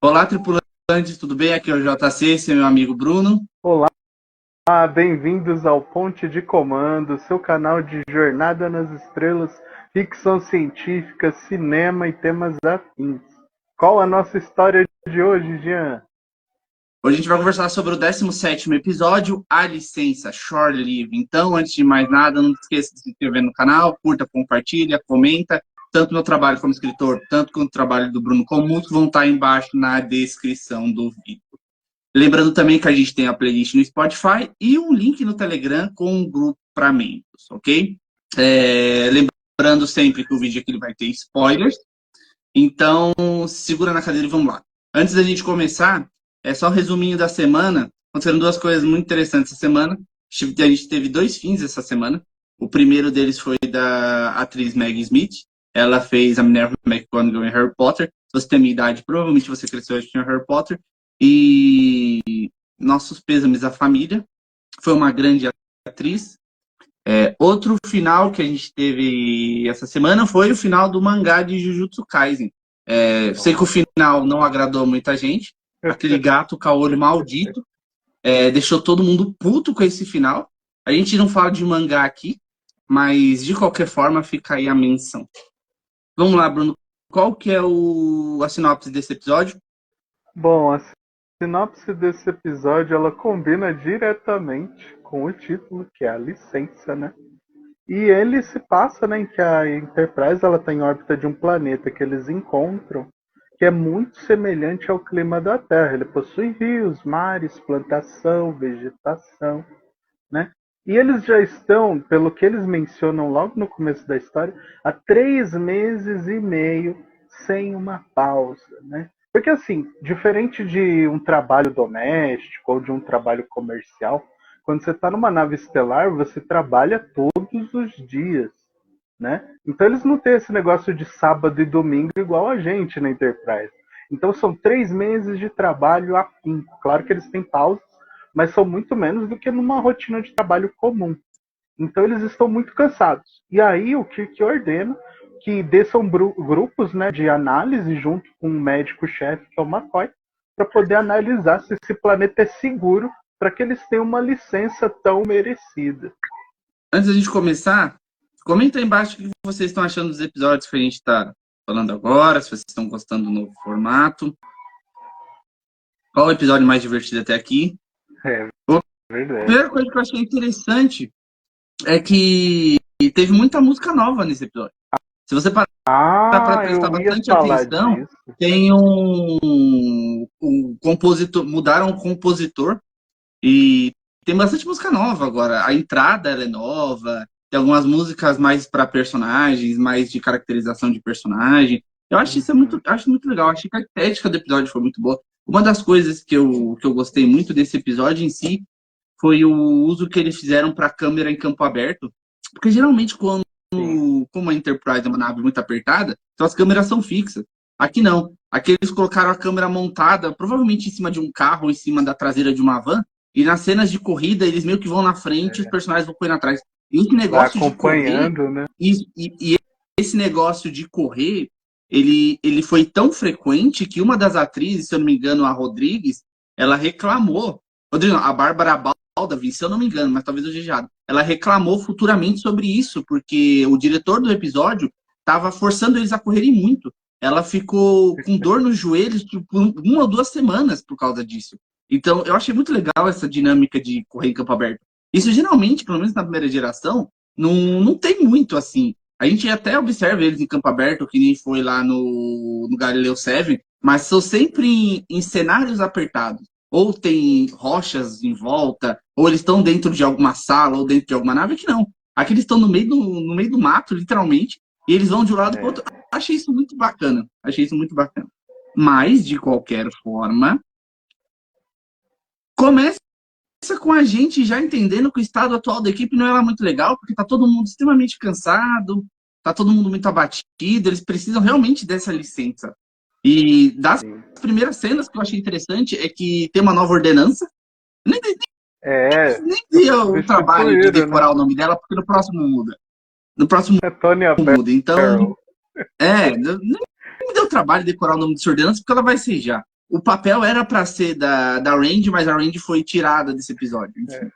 Olá, tripulantes, tudo bem? Aqui é o JC, esse é meu amigo Bruno. Olá, bem-vindos ao Ponte de Comando, seu canal de jornada nas estrelas, ficção científica, cinema e temas afins. Qual a nossa história de hoje, Jean? Hoje a gente vai conversar sobre o 17º episódio, A Licença, Shore Leave. Então, antes de mais nada, não esqueça de se inscrever no canal, curta, compartilha, comenta. Tanto meu trabalho como escritor, tanto quanto o trabalho do Bruno como músico, vão estar embaixo na descrição do vídeo. Lembrando também que a gente tem a playlist no Spotify e um link no Telegram com um grupo para membros, ok? Lembrando sempre que o vídeo aqui vai ter spoilers. Então, segura na cadeira e vamos lá. Antes da gente começar, é só um resuminho da semana. Aconteceram duas coisas muito interessantes essa semana. A gente teve 2 fins essa semana. O primeiro deles foi da atriz Maggie Smith. Ela fez a Minerva McGonagall em Harry Potter. Se você tem a minha idade, provavelmente você cresceu assistindo Harry Potter. E nossos pêsames à família. Foi uma grande atriz. Outro final que a gente teve essa semana foi o final do mangá de Jujutsu Kaisen. Sei que o final não agradou muita gente. Aquele gato com o olho maldito deixou todo mundo puto com esse final. A gente não fala de mangá aqui, mas de qualquer forma fica aí a menção. Vamos lá, Bruno. Qual que é a sinopse desse episódio? Bom, a sinopse desse episódio ela combina diretamente com o título, que é a licença, né? E ele se passa, né, em que a Enterprise ela está em órbita de um planeta que eles encontram, que é muito semelhante ao clima da Terra. Ele possui rios, mares, plantação, vegetação, né? E eles já estão, pelo que eles mencionam logo no começo da história, há 3 meses e meio sem uma pausa, né? Porque assim, diferente de um trabalho doméstico ou de um trabalho comercial, quando você está numa nave estelar, você trabalha todos os dias, né? Então eles não têm esse negócio de sábado e domingo igual a gente na Enterprise. Então são 3 meses de trabalho a pinco. Claro que eles têm pausas, mas são muito menos do que numa rotina de trabalho comum. Então eles estão muito cansados. E aí o Kirk ordena que desçam grupos, né, de análise junto com o médico-chefe, que é o McCoy, para poder analisar se esse planeta é seguro para que eles tenham uma licença tão merecida. Antes da gente começar, comenta aí embaixo o que vocês estão achando dos episódios que a gente está falando agora, se vocês estão gostando do novo formato. Qual o episódio mais divertido até aqui? Verdade. A primeira coisa que eu achei interessante é que teve muita música nova nesse episódio. Se você parar para prestar bastante atenção, disso. tem um compositor, mudaram o compositor e tem bastante música nova agora. A entrada ela é nova, tem algumas músicas mais para personagens, mais de caracterização de personagem. Eu acho isso acho muito legal. Acho que a estética do episódio foi muito boa. Uma das coisas que eu gostei muito desse episódio em si foi o uso que eles fizeram para a câmera em campo aberto. Porque geralmente quando como a Enterprise é uma nave muito apertada, então as câmeras são fixas. Aqui não. Aqui eles colocaram a câmera montada, provavelmente em cima de um carro ou em cima da traseira de uma van, e nas cenas de corrida eles meio que vão na frente e os personagens vão correndo atrás. E esse negócio de correr, né? E esse negócio de correr, ele foi tão frequente que uma das atrizes, se eu não me engano, a Rodrigues, ela reclamou. A Bárbara Baldwin, se eu não me engano, mas talvez eu esteja errado. Ela reclamou futuramente sobre isso, porque o diretor do episódio estava forçando eles a correrem muito. Ela ficou com dor nos joelhos por 1 ou 2 semanas por causa disso. Então, eu achei muito legal essa dinâmica de correr em campo aberto. Isso geralmente, pelo menos na primeira geração, não tem muito assim. A gente até observa eles em campo aberto, que nem foi lá no Galileu 7, mas são sempre em cenários apertados. Ou tem rochas em volta, ou eles estão dentro de alguma sala, ou dentro de alguma nave, que não. Aqui eles estão no meio do mato, literalmente, e eles vão de um lado para o outro. Achei isso muito bacana. Mas, de qualquer forma, começa com a gente já entendendo que o estado atual da equipe não é lá muito legal, porque tá todo mundo extremamente cansado, tá todo mundo muito abatido, eles precisam realmente dessa licença. E das primeiras cenas que eu achei interessante é que tem uma nova ordenança. Nem vi o trabalho de decorar, né, o nome dela, porque no próximo muda. No próximo muda. Então, nem me deu trabalho de decorar o nome dessa ordenança, porque ela vai ser já. o papel era para ser da Randy, mas a Randy foi tirada desse episódio. Enfim.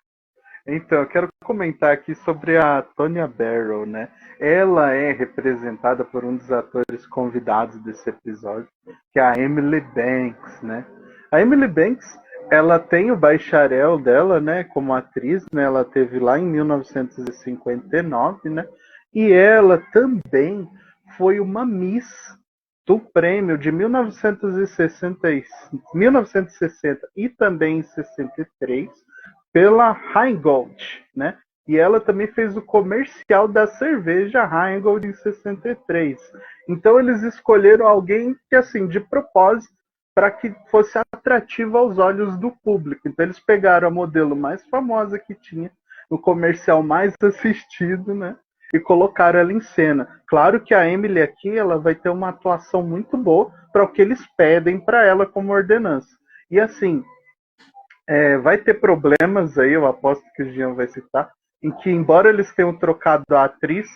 Então, eu quero comentar aqui sobre a Tonya Barrow, né? Ela é representada por um dos atores convidados desse episódio, que é a Emily Banks, né? A Emily Banks, ela tem o bacharel dela, né, como atriz, né? Ela teve lá em 1959, né? E ela também foi uma Miss do prêmio de 1960 e também em 63 pela Rheingold, né? E ela também fez o comercial da cerveja Rheingold em 63. Então eles escolheram alguém que, assim, de propósito, para que fosse atrativo aos olhos do público. Então eles pegaram a modelo mais famosa que tinha, o comercial mais assistido, né? E colocaram ela em cena. Claro que a Emily aqui ela vai ter uma atuação muito boa para o que eles pedem para ela como ordenança. E assim, vai ter problemas aí, eu aposto que o Jean vai citar, em que, embora eles tenham trocado a atriz,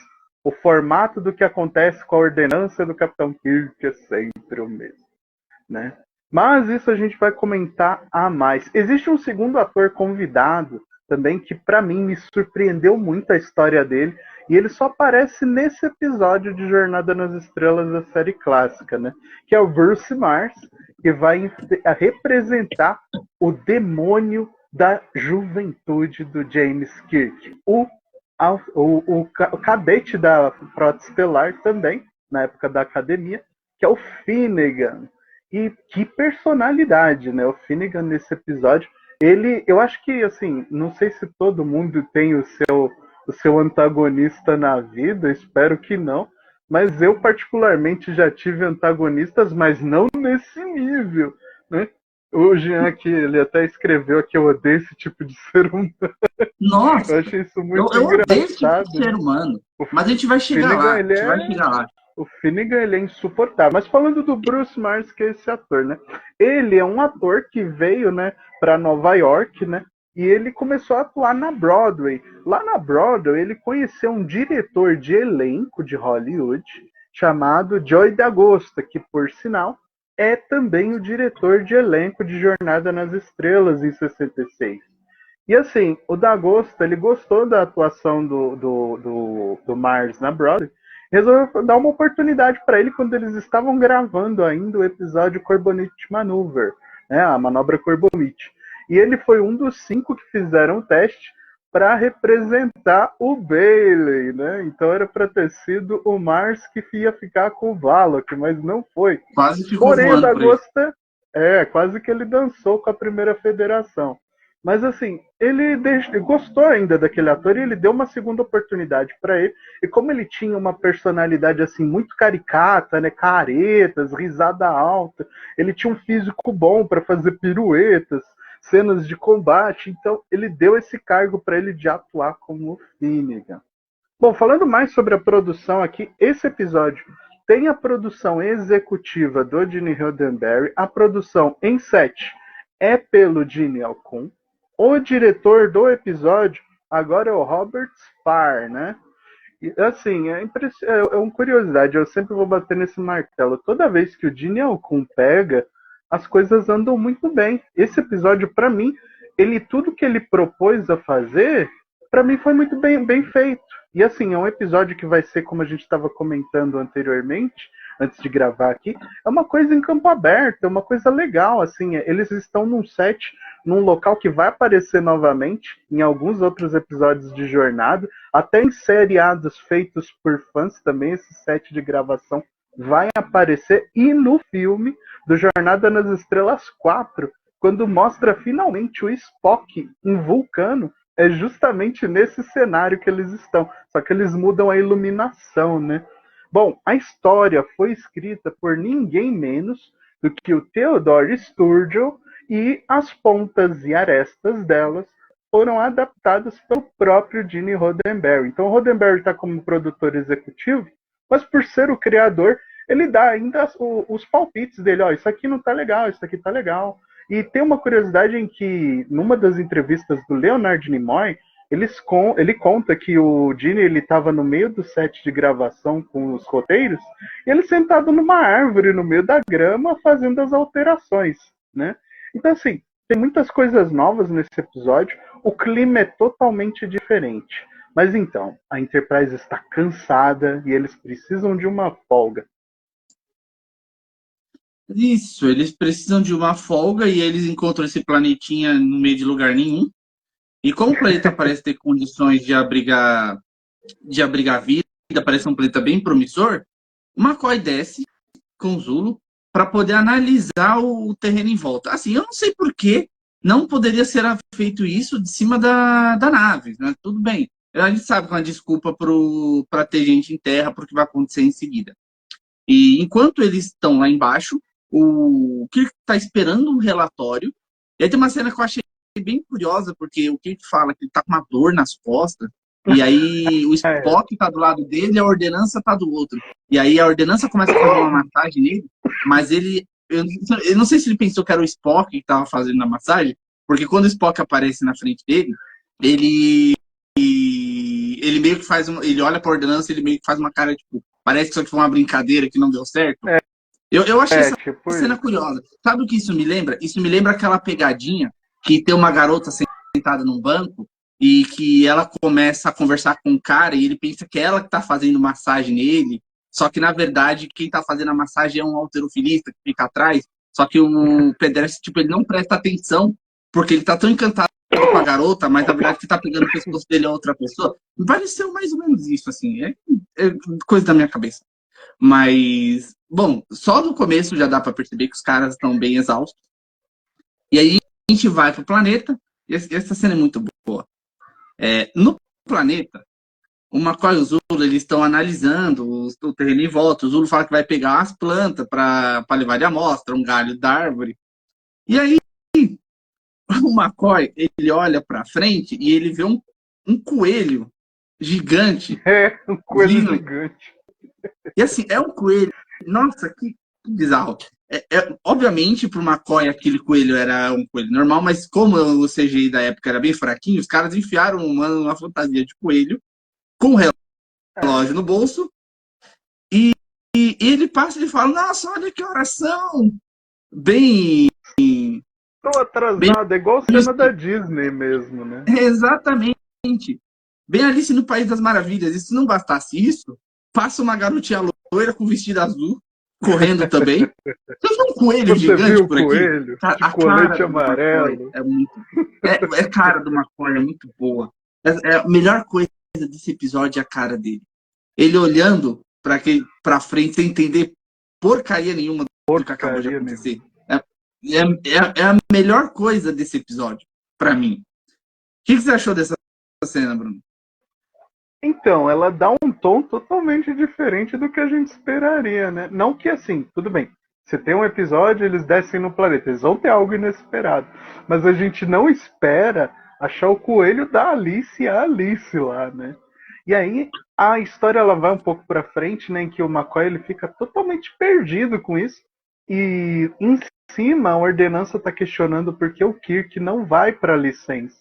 o formato do que acontece com a ordenança do Capitão Kirk é sempre o mesmo, né? Mas isso a gente vai comentar a mais. Existe um segundo ator convidado também que, para mim, me surpreendeu muito a história dele, e ele só aparece nesse episódio de Jornada nas Estrelas da série clássica, né? Que é o Bruce Mars, que vai representar o demônio da juventude do James Kirk. O cadete da Frota Estelar também, na época da academia, que é o Finnegan. E que personalidade, né? O Finnegan nesse episódio. Eu acho que, assim, não sei se todo mundo tem o seu antagonista na vida, espero que não. Mas eu, particularmente, já tive antagonistas, mas não nesse nível, né? O Jean aqui, ele até escreveu que eu odeio esse tipo de ser humano. Nossa, eu achei isso muito eu engraçado. odeio esse tipo de ser humano. Mas a gente vai chegar Finnegan, lá. A gente vai chegar lá. O Finnegan, ele é insuportável. Mas falando do Bruce Mars, que é esse ator, né? Ele é um ator que veio, né, para Nova York, né? E ele começou a atuar na Broadway. Lá na Broadway, ele conheceu um diretor de elenco de Hollywood chamado Joey D'Agosta, que, por sinal, é também o diretor de elenco de Jornada nas Estrelas em 66. E assim, o D'Agosta, ele gostou da atuação do Mars na Broadway, resolveu dar uma oportunidade para ele quando eles estavam gravando ainda o episódio Corbomite Maneuver, né, a manobra Corbomite. E ele foi um dos 5 que fizeram o teste para representar o Bailey, né? Então era para ter sido o Mars que ia ficar com o Valak, mas não foi. Quase ficou Porém, o voando por aí. D'Agosta, quase que ele dançou com a primeira federação. Mas assim, ele gostou ainda daquele ator e ele deu uma segunda oportunidade para ele. E como ele tinha uma personalidade assim muito caricata, né, caretas, risada alta, ele tinha um físico bom para fazer piruetas, cenas de combate, então ele deu esse cargo para ele de atuar como Finnegan. Bom, falando mais sobre a produção aqui, esse episódio tem a produção executiva do Gene Roddenberry, a produção em set é pelo Gene Alcon. O diretor do episódio agora é o Robert Spar, né? E, assim, é uma curiosidade, eu sempre vou bater nesse martelo. Toda vez que o Gene Alcon pega, as coisas andam muito bem. Esse episódio, para mim, tudo que ele propôs a fazer, para mim foi muito bem feito. E assim, é um episódio que vai ser, como a gente estava comentando anteriormente, antes de gravar aqui, é uma coisa em campo aberto, é uma coisa legal, assim, eles estão num set, num local que vai aparecer novamente em alguns outros episódios de Jornada, até em seriados feitos por fãs também, esse set de gravação vai aparecer, e no filme do Jornada nas Estrelas 4, quando mostra finalmente o Spock em Vulcano, é justamente nesse cenário que eles estão, só que eles mudam a iluminação, né? Bom, a história foi escrita por ninguém menos do que o Theodore Sturgill e as pontas e arestas delas foram adaptadas pelo próprio Gene Roddenberry. Então, o Roddenberry está como produtor executivo, mas por ser o criador, ele dá ainda os palpites dele. Ó, isso aqui não está legal, isso aqui está legal. E tem uma curiosidade em que, numa das entrevistas do Leonard Nimoy, ele conta que o Gene estava no meio do set de gravação com os roteiros, e ele sentado numa árvore no meio da grama fazendo as alterações. né? Então, assim, tem muitas coisas novas nesse episódio. O clima é totalmente diferente. Mas então, a Enterprise está cansada e eles precisam de uma folga. Isso, eles precisam de uma folga e eles encontram esse planetinha no meio de lugar nenhum. E como o planeta parece ter condições de abrigar vida, parece um planeta bem promissor, o McCoy desce com o Zulu para poder analisar o terreno em volta. Assim, eu não sei por que não poderia ser feito isso de cima da nave, né? Tudo bem. A gente sabe que é uma desculpa para ter gente em terra, porque vai acontecer em seguida. E enquanto eles estão lá embaixo, o Kirk está esperando um relatório. E aí tem uma cena que eu achei bem curiosa, porque o Kirk fala que ele está com uma dor nas costas, e aí o Spock está do lado dele e a ordenança está do outro. E aí a ordenança começa a fazer uma massagem nele, mas eu não sei se ele pensou que era o Spock que estava fazendo a massagem, porque quando o Spock aparece na frente dele, ele meio que ele olha para a ordenança, ele meio que faz uma cara, tipo, parece que isso aqui foi uma brincadeira que não deu certo. Eu achei essa tipo cena isso. curiosa. Sabe o que isso me lembra? Isso me lembra aquela pegadinha que tem uma garota sentada num banco e que ela começa a conversar com um cara e ele pensa que é ela que tá fazendo massagem nele, só que na verdade quem tá fazendo a massagem é um halterofilista que fica atrás, só que o pedestre, tipo, ele não presta atenção porque ele tá tão encantado com a garota, mas na verdade que tá pegando o pescoço dele é outra pessoa. Me pareceu mais ou menos isso, assim, é coisa da minha cabeça. Mas, bom, só no começo já dá para perceber que os caras estão bem exaustos. E aí a gente vai pro planeta, e essa cena é muito boa. No planeta, o McCoy e o Zulu, eles estão analisando o terreno em volta. O Zulu fala que vai pegar as plantas para levar de amostra, um galho da árvore. E aí o McCoy, ele olha para frente e ele vê um coelho gigante. Um coelho gigante. E assim, é um coelho. Nossa, que bizarro. Obviamente, para o McCoy, aquele coelho era um coelho normal, mas como o CGI da época era bem fraquinho, os caras enfiaram uma fantasia de coelho com o relógio no bolso e ele passa e fala: Nossa, olha que oração! Bem. Tô atrasado, é igual cena da Disney mesmo, né? Exatamente. Bem Alice no País das Maravilhas. E se não bastasse isso, passa uma garotinha loira com vestido azul, correndo também. Você viu um coelho Você gigante viu por aqui? coelho? A De colete amarelo. É cara do McCoy, é muito boa. A melhor coisa desse episódio é a cara dele. Ele olhando pra frente sem entender porcaria nenhuma do que acabou de acontecer. É a melhor coisa desse episódio, pra mim. O que você achou dessa cena, Bruno? Então, ela dá um tom totalmente diferente do que a gente esperaria, né? Não que assim, tudo bem. Você tem um episódio, eles descem no planeta, eles vão ter algo inesperado. Mas a gente não espera achar o coelho da Alice e a Alice lá, né? E aí a história ela vai um pouco pra frente, né? Em que o McCoy ele fica totalmente perdido com isso. E em cima a ordenança tá questionando por que o Kirk não vai pra licença.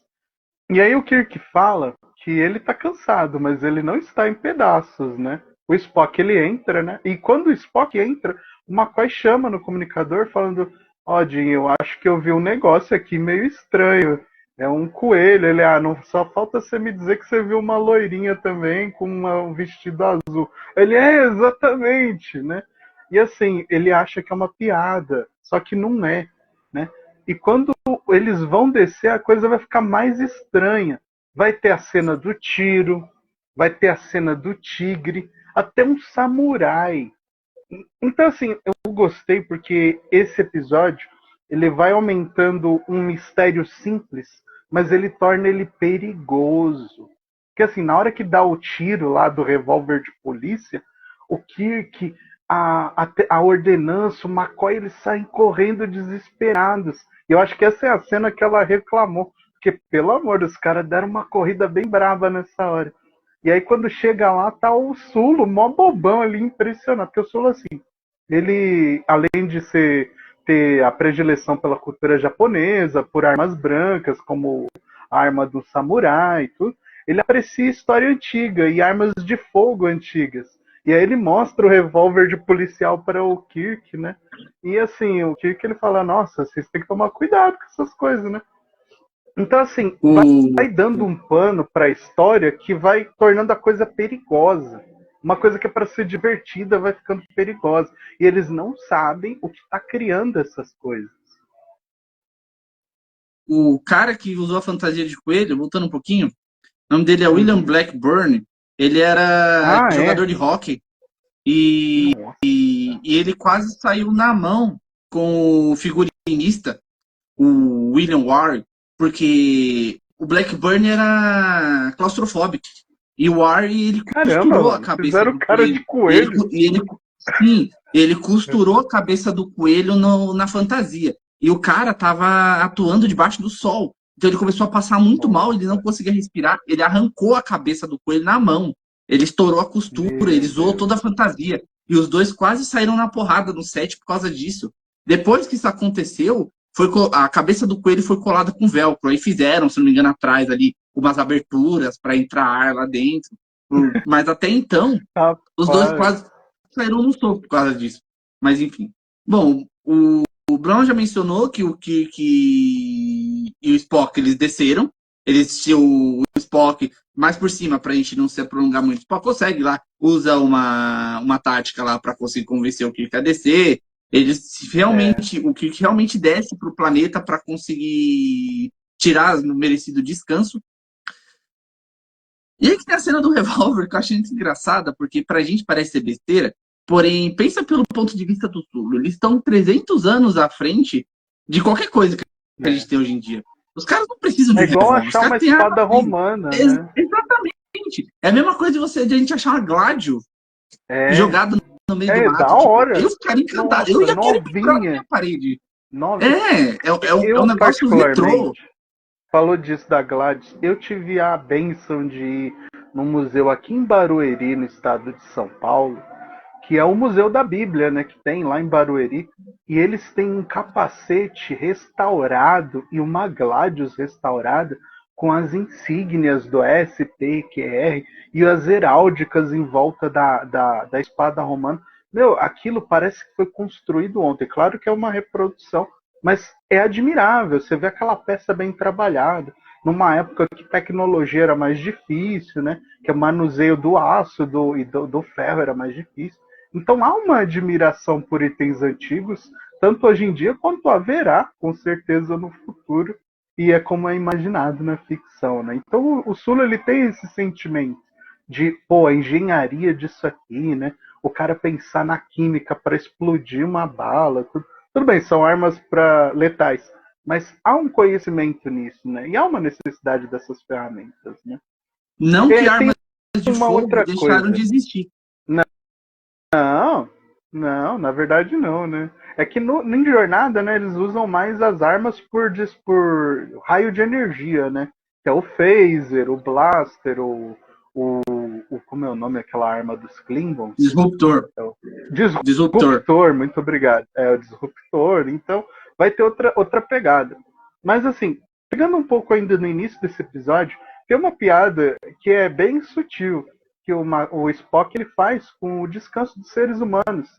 E aí o Kirk fala que ele tá cansado, mas ele não está em pedaços, né? O Spock ele entra, né? E quando o Spock entra, o McCoy chama no comunicador falando: Ó, Jim, eu acho que eu vi um negócio aqui meio estranho. É um coelho. Ele, não, só falta você me dizer que você viu uma loirinha também com um vestido azul. Ele, exatamente, né? E assim, ele acha que é uma piada, só que não é, né? E quando eles vão descer, a coisa vai ficar mais estranha. Vai ter a cena do tiro, vai ter a cena do tigre, até um samurai. Então, assim, eu gostei porque esse episódio ele vai aumentando um mistério simples, mas ele torna ele perigoso. Porque, assim, na hora que dá o tiro lá do revólver de polícia, o Kirk, a ordenança, o McCoy, eles saem correndo desesperados. E eu acho que essa é a cena que ela reclamou. Porque, pelo amor, os caras deram uma corrida bem brava nessa hora. E aí, quando chega lá, tá o Sulu, mó bobão ali, impressionante. Porque o Sulu, assim, ele, além de ter a predileção pela cultura japonesa, por armas brancas, como a arma do samurai e tudo, ele aprecia história antiga e armas de fogo antigas. E aí ele mostra o revólver de policial para o Kirk, né? E assim, o Kirk ele fala, nossa, vocês têm que tomar cuidado com essas coisas, né? Então, assim, vai dando um pano para a história que vai tornando a coisa perigosa. Uma coisa que é para ser divertida vai ficando perigosa. E eles não sabem o que está criando essas coisas. O cara que usou a fantasia de coelho, voltando um pouquinho, o nome dele é William Blackburn. Ele era jogador de hóquei e ele quase saiu na mão com o figurinista, o William Ward, porque o Blackburn era claustrofóbico. E o War, ele costurou a cabeça do cara de coelho. Ele costurou a cabeça do coelho na fantasia. E o cara tava atuando debaixo do sol. Então ele começou a passar muito mal, ele não conseguia respirar. Ele arrancou a cabeça do coelho na mão. Ele estourou a costura, ele zoou toda a fantasia. E os dois quase saíram na porrada no set por causa disso. Depois que isso aconteceu, a cabeça do coelho foi colada com velcro. Aí fizeram, se não me engano, atrás ali umas aberturas para entrar ar lá dentro. Mas até então, os dois quase saíram no soco por causa disso. Mas enfim. Bom, o Brown já mencionou que o Kirk e o Spock, eles desceram. O Spock, mais por cima, para a gente não se prolongar muito, o Spock consegue lá, usa uma tática lá para conseguir convencer o Kirk a descer. O Kirk realmente desce para o planeta para conseguir tirar o merecido descanso. E aí que tem a cena do revólver, que eu achei muito engraçada, porque pra gente parece ser besteira, porém, pensa pelo ponto de vista do Sul. Eles estão 300 anos à frente de qualquer coisa que a gente tem hoje em dia. Os caras não precisam de igual revólver. achar uma espada romana, né? Exatamente. É a mesma coisa de a gente achar uma Gládio jogada no meio do mato. Da hora. Eu ficaria encantado. Eu ia querer pintar na minha parede. É um negócio retrô. Falou disso da Gladys. Eu tive a benção de ir num museu aqui em Barueri, no estado de São Paulo, que é o Museu da Bíblia, né, que tem lá em Barueri. E eles têm um capacete restaurado e uma Gladius restaurada com as insígnias do SPQR e as heráldicas em volta da espada romana. Meu, aquilo parece que foi construído ontem. Claro que é uma reprodução, mas é admirável. Você vê aquela peça bem trabalhada, numa época que tecnologia era mais difícil, né? Que o manuseio do aço e do ferro era mais difícil. Então há uma admiração por itens antigos, tanto hoje em dia quanto haverá, com certeza, no futuro. E é como é imaginado na ficção, né? Então o Sulu, ele tem esse sentimento de, pô, a engenharia disso aqui, né? O cara pensar na química para explodir uma bala, tudo bem, são armas para letais, mas há um conhecimento nisso, né? E há uma necessidade dessas ferramentas, né? Não que armas de fogo deixaram de existir. Não, na verdade não, né? É que em Jornada, né, eles usam mais as armas por raio de energia, né? Que é o phaser, o blaster, como é o nome daquela arma dos Klingons? Disruptor. Disruptor, muito obrigado. É o disruptor, então vai ter outra pegada. Mas assim, pegando um pouco ainda no início desse episódio, tem uma piada que é bem sutil, que o Spock ele faz com o descanso dos seres humanos.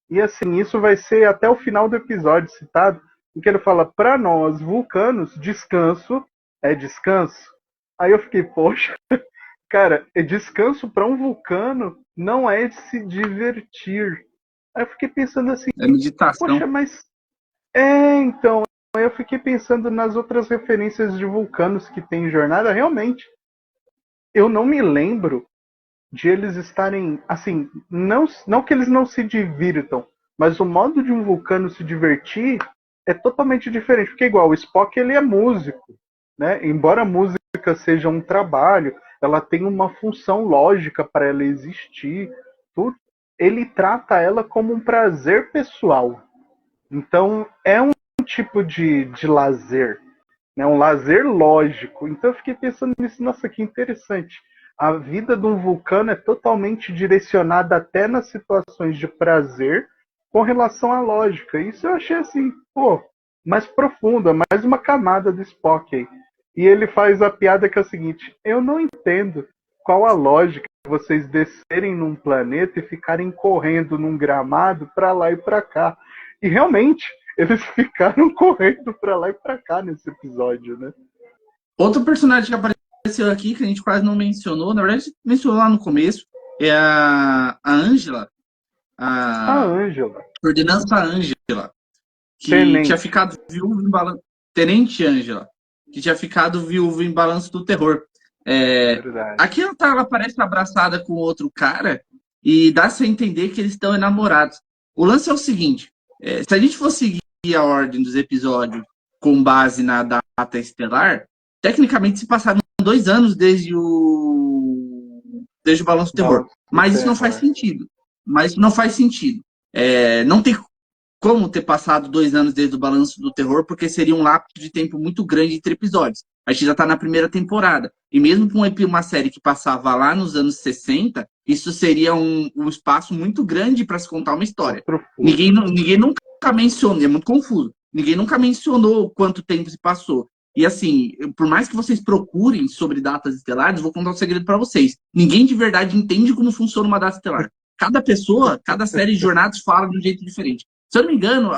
E assim, isso vai ser até o final do episódio citado, em que ele fala, para nós, vulcanos, descanso é descanso. Aí eu fiquei, poxa, cara, descanso para um vulcano não é de se divertir. Aí eu fiquei pensando assim, é meditação. Poxa, mas então, eu fiquei pensando nas outras referências de vulcanos que tem em Jornada. Realmente, eu não me lembro de eles estarem, assim, não que eles não se divirtam, mas o modo de um vulcano se divertir é totalmente diferente. Porque igual, o Spock, ele é músico, né? Embora a música seja um trabalho, ela tem uma função lógica para ela existir, tudo. Ele trata ela como um prazer pessoal. Então, é um tipo de lazer, né? Um lazer lógico. Então, eu fiquei pensando nisso, nossa, que interessante. A vida de um vulcano é totalmente direcionada até nas situações de prazer com relação à lógica. Isso eu achei assim, pô, mais profunda, mais uma camada do Spock aí. E ele faz a piada que é o seguinte, eu não entendo qual a lógica vocês descerem num planeta e ficarem correndo num gramado pra lá e pra cá. E realmente, eles ficaram correndo pra lá e pra cá nesse episódio, né? Outro personagem que apareceu aqui, que a gente quase não mencionou, na verdade, mencionou lá no começo, é a Angela, A a Ângela, Ordenança Angela, que tinha tenente. ficado viúva em balanço. Tenente Angela, que tinha ficado viúva em Balanço do Terror. Verdade. Aqui ela aparece abraçada com outro cara e dá-se a entender que eles estão enamorados. O lance é o seguinte: se a gente for seguir a ordem dos episódios com base na data estelar, tecnicamente se passaram 2 anos desde o Balanço do Terror. Balanço do Mas isso não faz Terror. sentido. Não tem como ter passado 2 anos desde o Balanço do Terror, porque seria um lapso de tempo muito grande entre episódios. A gente já está na primeira temporada. E mesmo com uma série que passava lá nos anos 60, isso seria um espaço muito grande para se contar uma história. Outro furo. Ninguém nunca mencionou, é muito confuso. Ninguém nunca mencionou quanto tempo se passou. E assim, por mais que vocês procurem sobre datas estelares, vou contar um segredo para vocês. Ninguém de verdade entende como funciona uma data estelar. Cada pessoa, cada série de jornadas fala de um jeito diferente. Se eu não me engano,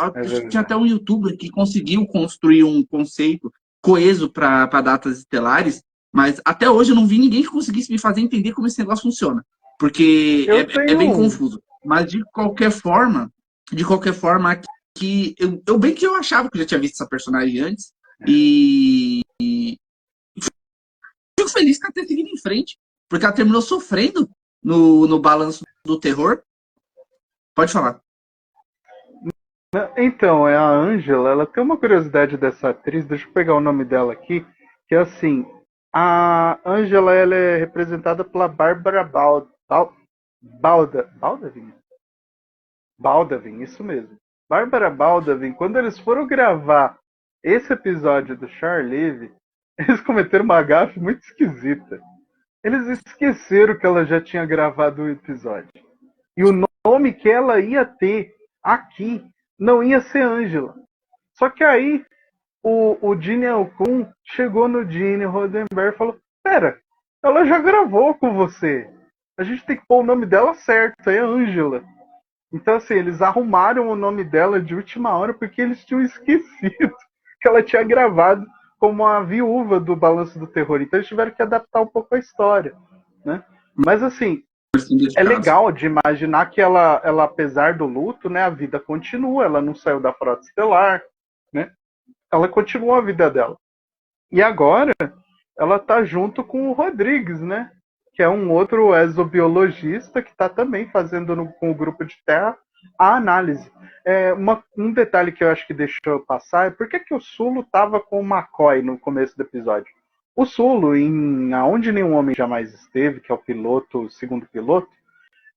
tinha até um youtuber que conseguiu construir um conceito coeso para datas estelares, mas até hoje eu não vi ninguém que conseguisse me fazer entender como esse negócio funciona. Porque é bem confuso. Mas de qualquer forma, aqui, eu bem que eu achava que eu já tinha visto essa personagem antes. E fico feliz que ela tenha seguido em frente, porque ela terminou sofrendo no Balanço do Terror. Pode falar. Então, é a Ângela, ela tem uma curiosidade dessa atriz, deixa eu pegar o nome dela aqui, que é assim, a Ângela, ela é representada pela Bárbara Baldwin? Baldwin, isso mesmo. Bárbara Baldwin, quando eles foram gravar esse episódio do Charlieve, eles cometeram uma gafe muito esquisita. Eles esqueceram que ela já tinha gravado o episódio. E o nome que ela ia ter aqui não ia ser Ângela. Só que aí o Gene Alcun chegou no Gene Roddenberry e falou: Pera, ela já gravou com você. A gente tem que pôr o nome dela certo, é Ângela. Então, assim, eles arrumaram o nome dela de última hora porque eles tinham esquecido que ela tinha gravado como a viúva do Balanço do Terror. Então, eles tiveram que adaptar um pouco a história, né? Mas, assim, é legal de imaginar que ela, apesar do luto, né, a vida continua. Ela não saiu da frota estelar, né? Ela continua a vida dela. E agora, ela tá junto com o Rodrigues, né? Que é um outro exobiologista que está também fazendo com o grupo de terra a análise. Um detalhe que eu acho que deixou eu passar é por que o Sulo estava com o McCoy no começo do episódio. O Sulo, em Aonde Nenhum Homem Jamais Esteve, que é o segundo piloto,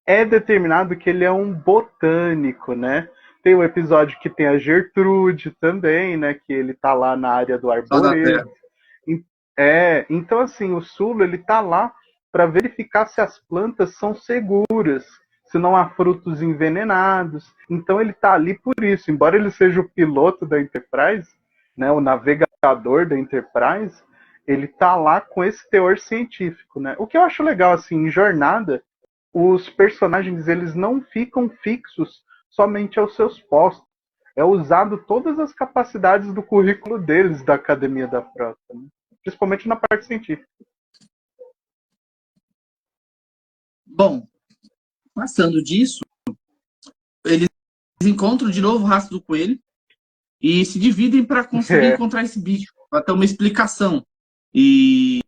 é determinado que ele é um botânico, né? Tem um episódio que tem a Gertrude também, né? Que ele tá lá na área do arboredo. Então assim, o Sulo, ele tá lá para verificar se as plantas são seguras, se não há frutos envenenados. Então ele tá ali por isso. Embora ele seja o piloto da Enterprise, né, o navegador da Enterprise, ele tá lá com esse teor científico, né? O que eu acho legal, assim, em Jornada, os personagens, eles não ficam fixos somente aos seus postos. É usado todas as capacidades do currículo deles da Academia da Frota, né? Principalmente na parte científica. Bom, passando disso, eles encontram de novo o rastro do coelho e se dividem para conseguir encontrar esse bicho, para ter uma explicação. E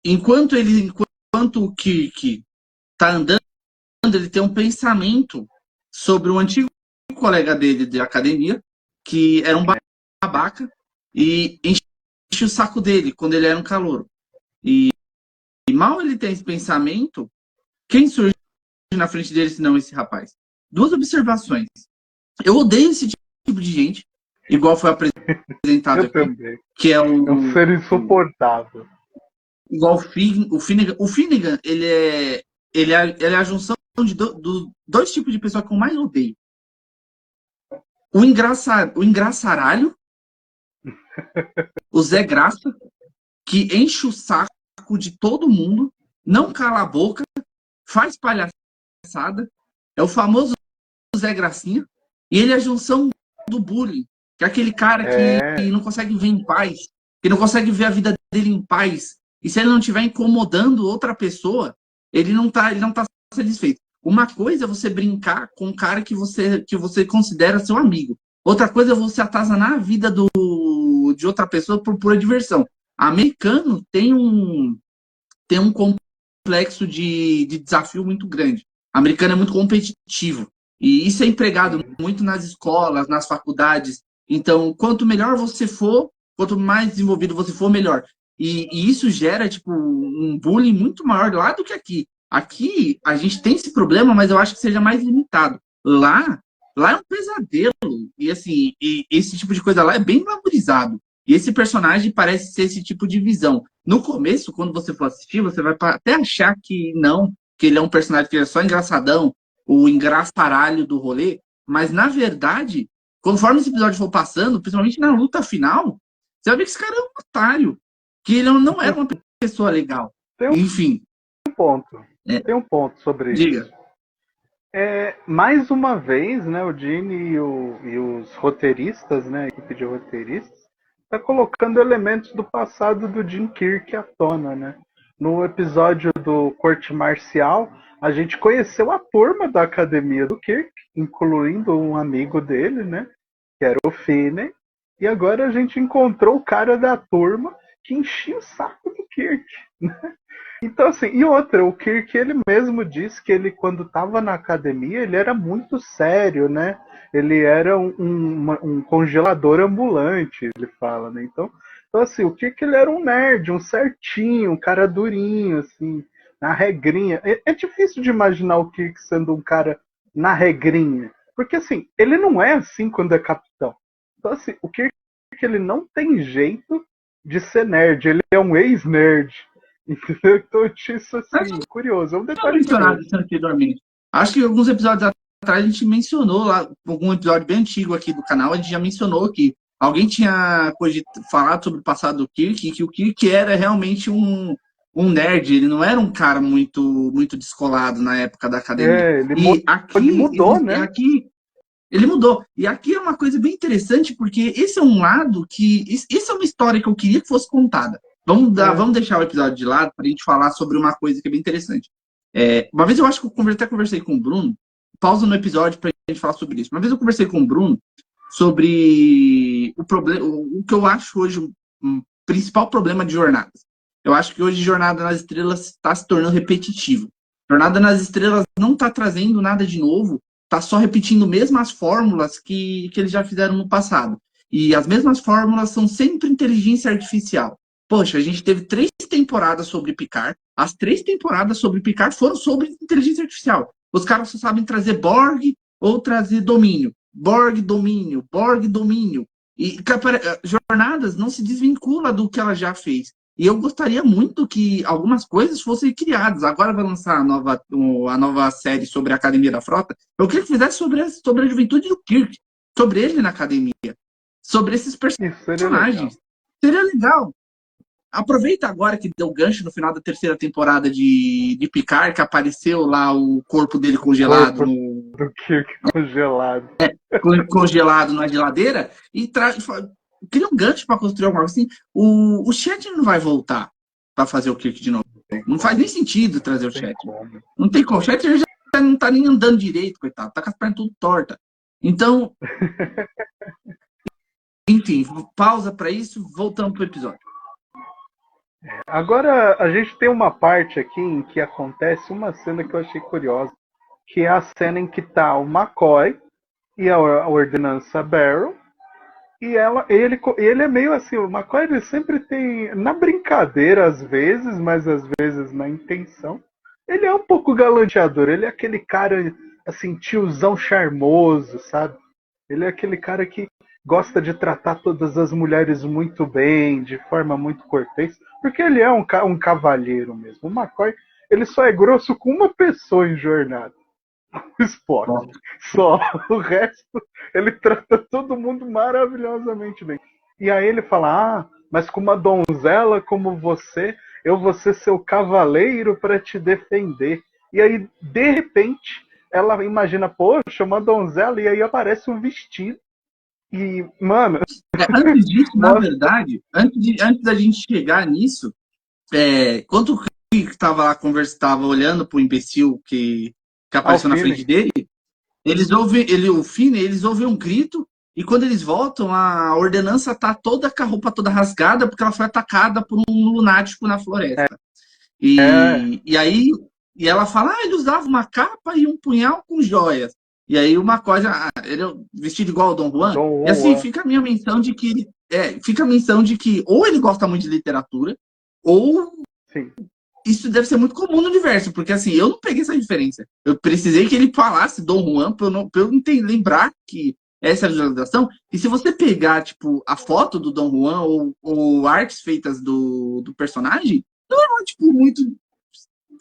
enquanto o Kirk está andando, ele tem um pensamento sobre um antigo colega dele de academia, que era um babaca, e enche o saco dele quando ele era um calouro. E mal ele tem esse pensamento, quem surge na frente dele senão esse rapaz? Duas observações. Eu odeio esse tipo de gente, igual foi apresentado aqui, também. Que é um ser insuportável. Igual o Finnegan. O Finnegan, ele é a junção de dois tipos de pessoa que eu mais odeio. O engraçaralho, o Zé Graça, que enche o saco de todo mundo não cala a boca, faz palhaçada, é o famoso Zé Gracinha, e ele é a junção do bullying, que é aquele cara que É, não consegue ver em paz, que não consegue ver a vida dele em paz, e se ele não estiver incomodando outra pessoa, ele não tá satisfeito. Uma coisa é você brincar com um cara que você considera seu amigo. Outra coisa é você atazanar a vida de outra pessoa por pura diversão. Americano tem um complexo de desafio muito grande. O americano é muito competitivo. E isso é empregado sim. muito nas escolas, nas faculdades. Então, quanto melhor você for, quanto mais desenvolvido você for, melhor. E isso gera, tipo, um bullying muito maior lá do que aqui. Aqui, a gente tem esse problema, mas eu acho que seja mais limitado. Lá é um pesadelo. E, assim, esse tipo de coisa lá é bem valorizado. E esse personagem parece ser esse tipo de visão. No começo, quando você for assistir, você vai até achar que não, que ele é um personagem que é só engraçadão, o engraçaralho do rolê, mas na verdade, conforme esse episódio for passando, principalmente na luta final, você vai ver que esse cara é um otário, que ele não era uma pessoa legal. Tem Enfim, um ponto. é, Tem um ponto sobre diga. isso. Mais uma vez, né, o Gene e os roteiristas, né, a equipe de roteiristas, tá colocando elementos do passado do Jim Kirk à tona, né? No episódio do Corte Marcial, a gente conheceu a turma da academia do Kirk, incluindo um amigo dele, né, que era o Finney, e agora a gente encontrou o cara da turma que enchia o saco do Kirk. Então, assim, e outra, o Kirk, ele mesmo disse que ele, quando estava na academia, ele era muito sério, né? Ele era um congelador ambulante, ele fala, né? Então, assim, o Kirk, ele era um nerd, um certinho, um cara durinho, assim, na regrinha. É difícil de imaginar o Kirk sendo um cara na regrinha, porque, assim, ele não é assim quando é capitão. Então, assim, o Kirk, ele não tem jeito de ser nerd, ele é um ex-nerd. Entendeu? Então eu achei isso A assim, gente curioso. É um tinha detalhe mencionado curioso. isso anteriormente. Acho que alguns episódios atrás a gente mencionou lá, algum episódio bem antigo aqui do canal, a gente já mencionou que alguém tinha falado sobre o passado do Kirk, que o Kirk era realmente um nerd, ele não era um cara muito, muito descolado na época da academia. Ele E aqui, mudou, né? aqui ele mudou. E aqui é uma coisa bem interessante, porque esse é um lado que. Isso é uma história que eu queria que fosse contada. É. Vamos deixar o episódio de lado para a gente falar sobre uma coisa que é bem interessante. Uma vez eu acho que eu até conversei com o Bruno, pausa no episódio para a gente falar sobre isso. Uma vez eu conversei com o Bruno sobre o problema, o que eu acho hoje um principal problema de jornadas. Eu acho que hoje Jornada nas Estrelas está se tornando repetitivo. Jornada nas Estrelas não está trazendo nada de novo, está só repetindo mesmas fórmulas que eles já fizeram no passado. E as mesmas fórmulas são sempre inteligência artificial. Poxa, a gente teve 3 temporadas sobre Picard. As 3 temporadas sobre Picard foram sobre inteligência artificial. Os caras só sabem trazer Borg ou trazer domínio. Borg, domínio, Borg, domínio. E Jornadas não se desvincula do que ela já fez. E eu gostaria muito que algumas coisas fossem criadas. Agora vai lançar a nova série sobre a Academia da Frota. Eu queria que fizesse sobre a juventude do Kirk, sobre ele na academia, sobre esses Isso seria legal. personagens. Seria legal. Aproveita agora que deu gancho no final da 3ª temporada de Picard, que apareceu lá o corpo dele O corpo congelado no, do Kirk congelado. congelado na geladeira e cria um gancho para construir alguma coisa assim. O Chat não vai voltar para fazer o Kirk de novo. Não tem Não faz como. nem sentido trazer o Não tem Chat. como. Não tem como. O Chat já não tá nem andando direito, coitado. Tá com as pernas tudo torta. Então, enfim, pausa para isso, voltamos pro episódio. Agora a gente tem uma parte aqui em que acontece uma cena que eu achei curiosa, que é a cena em que tá o McCoy e a Ordenança Barrow. E ele é meio assim, o McCoy ele sempre tem, na brincadeira às vezes, mas às vezes na intenção, ele é um pouco galanteador, ele é aquele cara, assim, tiozão charmoso, sabe? Ele é aquele cara que gosta de tratar todas as mulheres muito bem, de forma muito cortês, porque ele é um cavalheiro mesmo. O McCoy, ele só é grosso com uma pessoa em Jornada. O Spock. Só. O resto, ele trata todo mundo maravilhosamente bem. E aí ele fala, mas com uma donzela como você, eu vou ser seu cavaleiro para te defender. E aí, de repente, ela imagina, poxa, uma donzela, e aí aparece um vestido. E, mano, Antes disso, na mostra verdade, antes da gente chegar nisso, quando o Rick estava lá tava olhando pro imbecil que apareceu na frente Alfine. dele, o Finn, eles ouvem um grito, e quando eles voltam, a ordenança tá toda com a roupa toda rasgada, porque ela foi atacada por um lunático na floresta. É, E aí, e ela fala, ele usava uma capa e um punhal com joias. E aí uma coisa, ele é vestido igual ao Dom Juan. Dom E assim, Juan. fica a minha menção de que fica a menção de que ou ele gosta muito de literatura, ou Sim. isso deve ser muito comum no universo, porque assim, eu não peguei essa diferença. Eu precisei que ele falasse Dom Juan pra eu não lembrar que essa é a visualização. E se você pegar, tipo, a foto do Dom Juan ou artes feitas do personagem, não é, tipo, muito.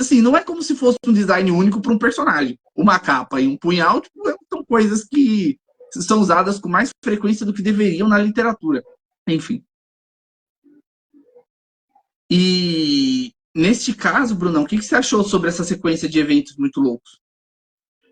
Assim, não é como se fosse um design único para um personagem. Uma capa e um punhal, tipo, são coisas que são usadas com mais frequência do que deveriam na literatura. Enfim. E neste caso, Brunão, o que você achou sobre essa sequência de eventos muito loucos?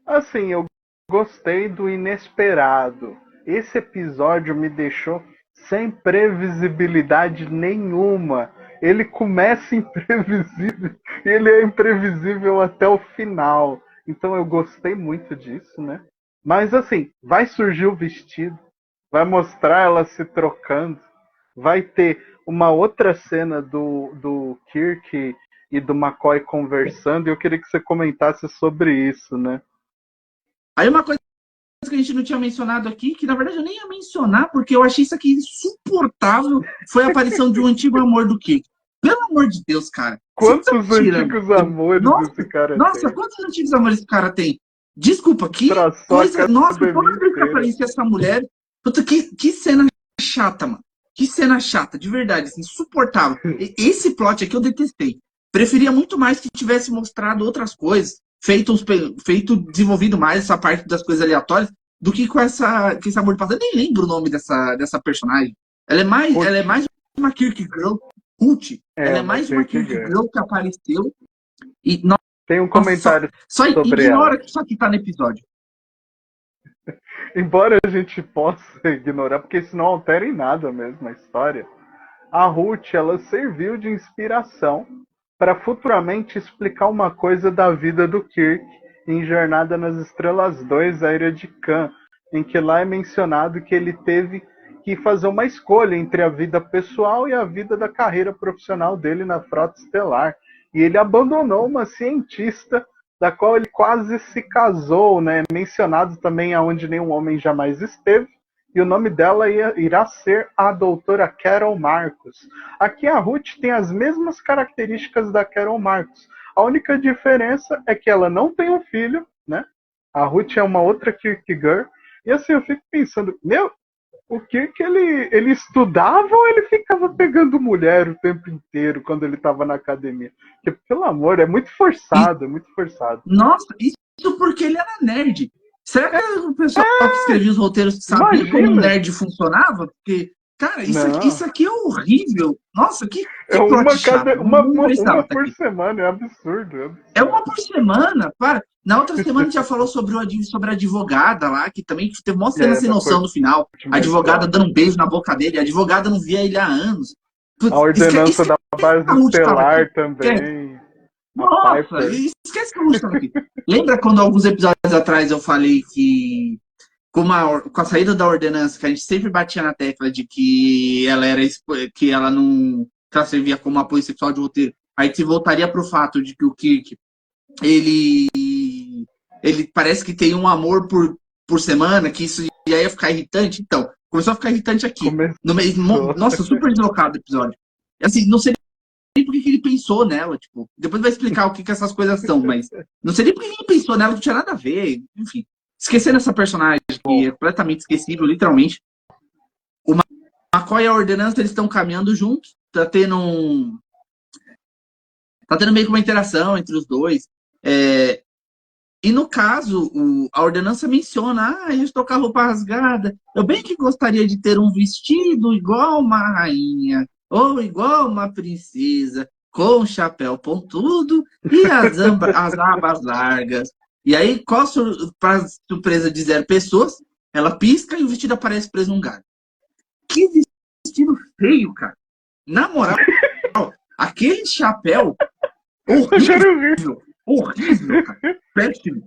Assim, eu gostei do inesperado. Esse episódio me deixou sem previsibilidade nenhuma. Ele começa imprevisível e ele é imprevisível até o final. Então eu gostei muito disso, né? Mas assim, vai surgir o vestido, vai mostrar ela se trocando, vai ter uma outra cena do Kirk e do McCoy conversando, e eu queria que você comentasse sobre isso, né? Aí uma coisa que a gente não tinha mencionado aqui, que na verdade eu nem ia mencionar, porque eu achei isso aqui insuportável, foi a aparição de um antigo amor do Kirk. Pelo amor de Deus, cara. Vocês estão Quantos tirando. antigos amores Nossa, esse cara nossa, tem? quantos antigos amores esse cara tem? Desculpa, que Traçou a coisa. Nossa, academia toda vez que inteira. aparecia essa mulher. Puta, que cena chata, mano. Que cena chata, de verdade, assim, insuportável. Esse plot aqui eu detestei. Preferia muito mais que tivesse mostrado outras coisas, desenvolvido mais essa parte das coisas aleatórias, do que com esse amor de passado. Eu nem lembro o nome dessa personagem. Ela é Ruth, mais uma Kirk Girl cult. Ela é é uma mais uma Kirk Kierkegaard. Girl que apareceu e, Tem um nossa, comentário só sobre ela. ignora que isso aqui tá no episódio. Embora a gente possa ignorar, porque isso não altera em nada mesmo a história, a Ruth ela serviu de inspiração para futuramente explicar uma coisa da vida do Kirk em Jornada nas Estrelas 2, A Ira de Khan, em que lá é mencionado que ele teve que fazer uma escolha entre a vida pessoal e a vida da carreira profissional dele na Frota Estelar. E ele abandonou uma cientista da qual ele quase se casou, né? Mencionado também aonde nenhum homem jamais esteve, e o nome dela irá ser a doutora Carol Marcos. Aqui a Ruth tem as mesmas características da Carol Marcos. A única diferença é que ela não tem um filho, né? A Ruth é uma outra Kierkegaard. E assim, eu fico pensando, meu, o Kirk ele estudava ou ele ficava pegando mulher o tempo inteiro quando ele estava na academia? Porque, pelo amor, é muito E, forçado, é muito forçado. nossa, isso porque ele era nerd. Será que o pessoal que escrevia os roteiros sabia como um Imagina! nerd funcionava? Porque, cara, isso Não. aqui é horrível. Nossa, É que plot chato. uma, Não precisava uma estar por aqui. semana, é absurdo, é É absurdo. uma por semana, para. Na outra semana a gente já falou sobre a advogada lá, que também teve uma cena É, sem da noção corte no final. A advogada marcial. dando um beijo na boca dele. A advogada não via ele há anos. A Putz, ordenança esquece da que base a Ruth estava aqui. estelar Esquece. também. A Nossa, Piper. esquece que a Ruth estava aqui. Lembra quando alguns episódios atrás eu falei que com a saída da ordenança, que a gente sempre batia na tecla de que ela era que ela não que ela servia como apoio sexual de roteiro. Aí se voltaria para o fato de que o Kirk ele ele parece que tem um amor por semana, que isso ia ficar irritante. Então, começou a ficar irritante aqui. No meio, Começou. nossa, super deslocado o episódio. Assim, não sei nem por que ele pensou nela, tipo, depois vai explicar o que essas coisas são, mas não sei nem por que ele pensou nela, não tinha nada a ver, enfim. Esquecendo essa personagem que Bom, é completamente esquecível, literalmente. O McCoy e a Ordenança, eles estão caminhando juntos, tá tendo meio que uma interação entre os dois. E no caso, a ordenança menciona, eu estou com a roupa rasgada, eu bem que gostaria de ter um vestido igual uma rainha, ou igual uma princesa. com o chapéu pontudo e as abas largas. E aí, para surpresa de 0 pessoas, ela pisca e o vestido aparece preso num galho. Que vestido feio, cara. Na moral, aquele chapéu horrível, cara. Péssimo.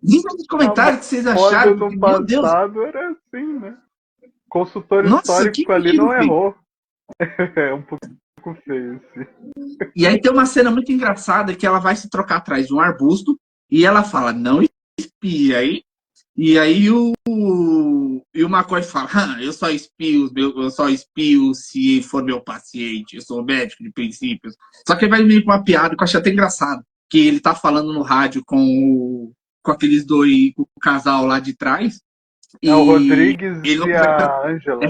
Diz aí nos comentários o que vocês acharam. No passado era assim, né? Consultor Nossa, histórico ali não errou. É um pouco feio, assim. E aí tem uma cena muito engraçada que ela vai se trocar atrás de um arbusto e ela fala, não espia aí. E aí o McCoy fala, eu só espio se for meu paciente, eu sou médico de princípios. Só que ele vai meio com uma piada que eu achei até engraçado, que ele tá falando no rádio com aqueles dois, com o casal lá de trás. O Rodrigues e a Ângela.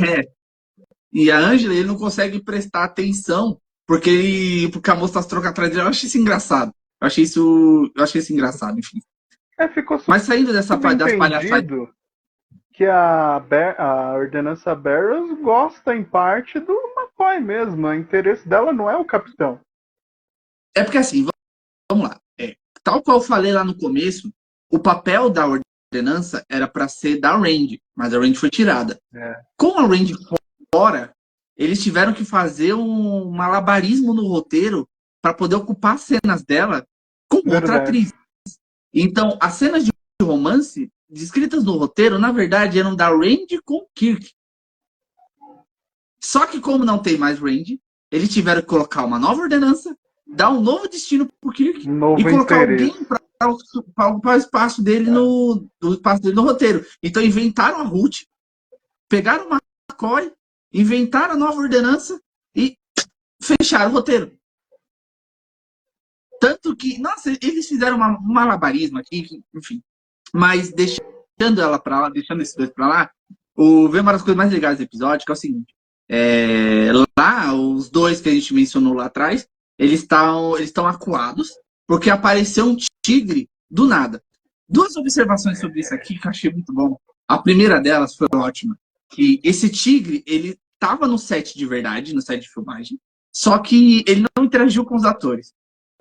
E a Ângela, ele não consegue prestar atenção porque a moça tá se trocando atrás dele. Eu achei isso engraçado. Eu achei isso engraçado, enfim. Mas saindo das palhaçadas, que a ordenança Barrows gosta em parte do McCoy mesmo. O interesse dela não é o capitão. É porque assim, vamos lá. Tal qual eu falei lá no começo, o papel da ordenança era para ser da Randy, mas a Randy foi tirada. Com a Randy fora, eles tiveram que fazer um malabarismo no roteiro para poder ocupar as cenas dela com outra atriz. Então, as cenas de romance descritas no roteiro, na verdade, eram da Randy com o Kirk. Só que como não tem mais Randy, eles tiveram que colocar uma nova ordenança, dar um novo destino pro Kirk e colocar alguém para ocupar o espaço dele no roteiro. Então inventaram a Ruth, pegaram o McCoy, inventaram a nova ordenança e fecharam o roteiro. Tanto que, nossa, eles fizeram um malabarismo aqui, enfim. Mas deixando ela pra lá, deixando esses dois pra lá, vem uma das coisas mais legais do episódio, que é o seguinte. Lá, os dois que a gente mencionou lá atrás, eles estão acuados, porque apareceu um tigre do nada. 2 observações sobre isso aqui que eu achei muito bom. A primeira delas foi ótima. Que esse tigre, ele estava no set de verdade, no set de filmagem, só que ele não interagiu com os atores.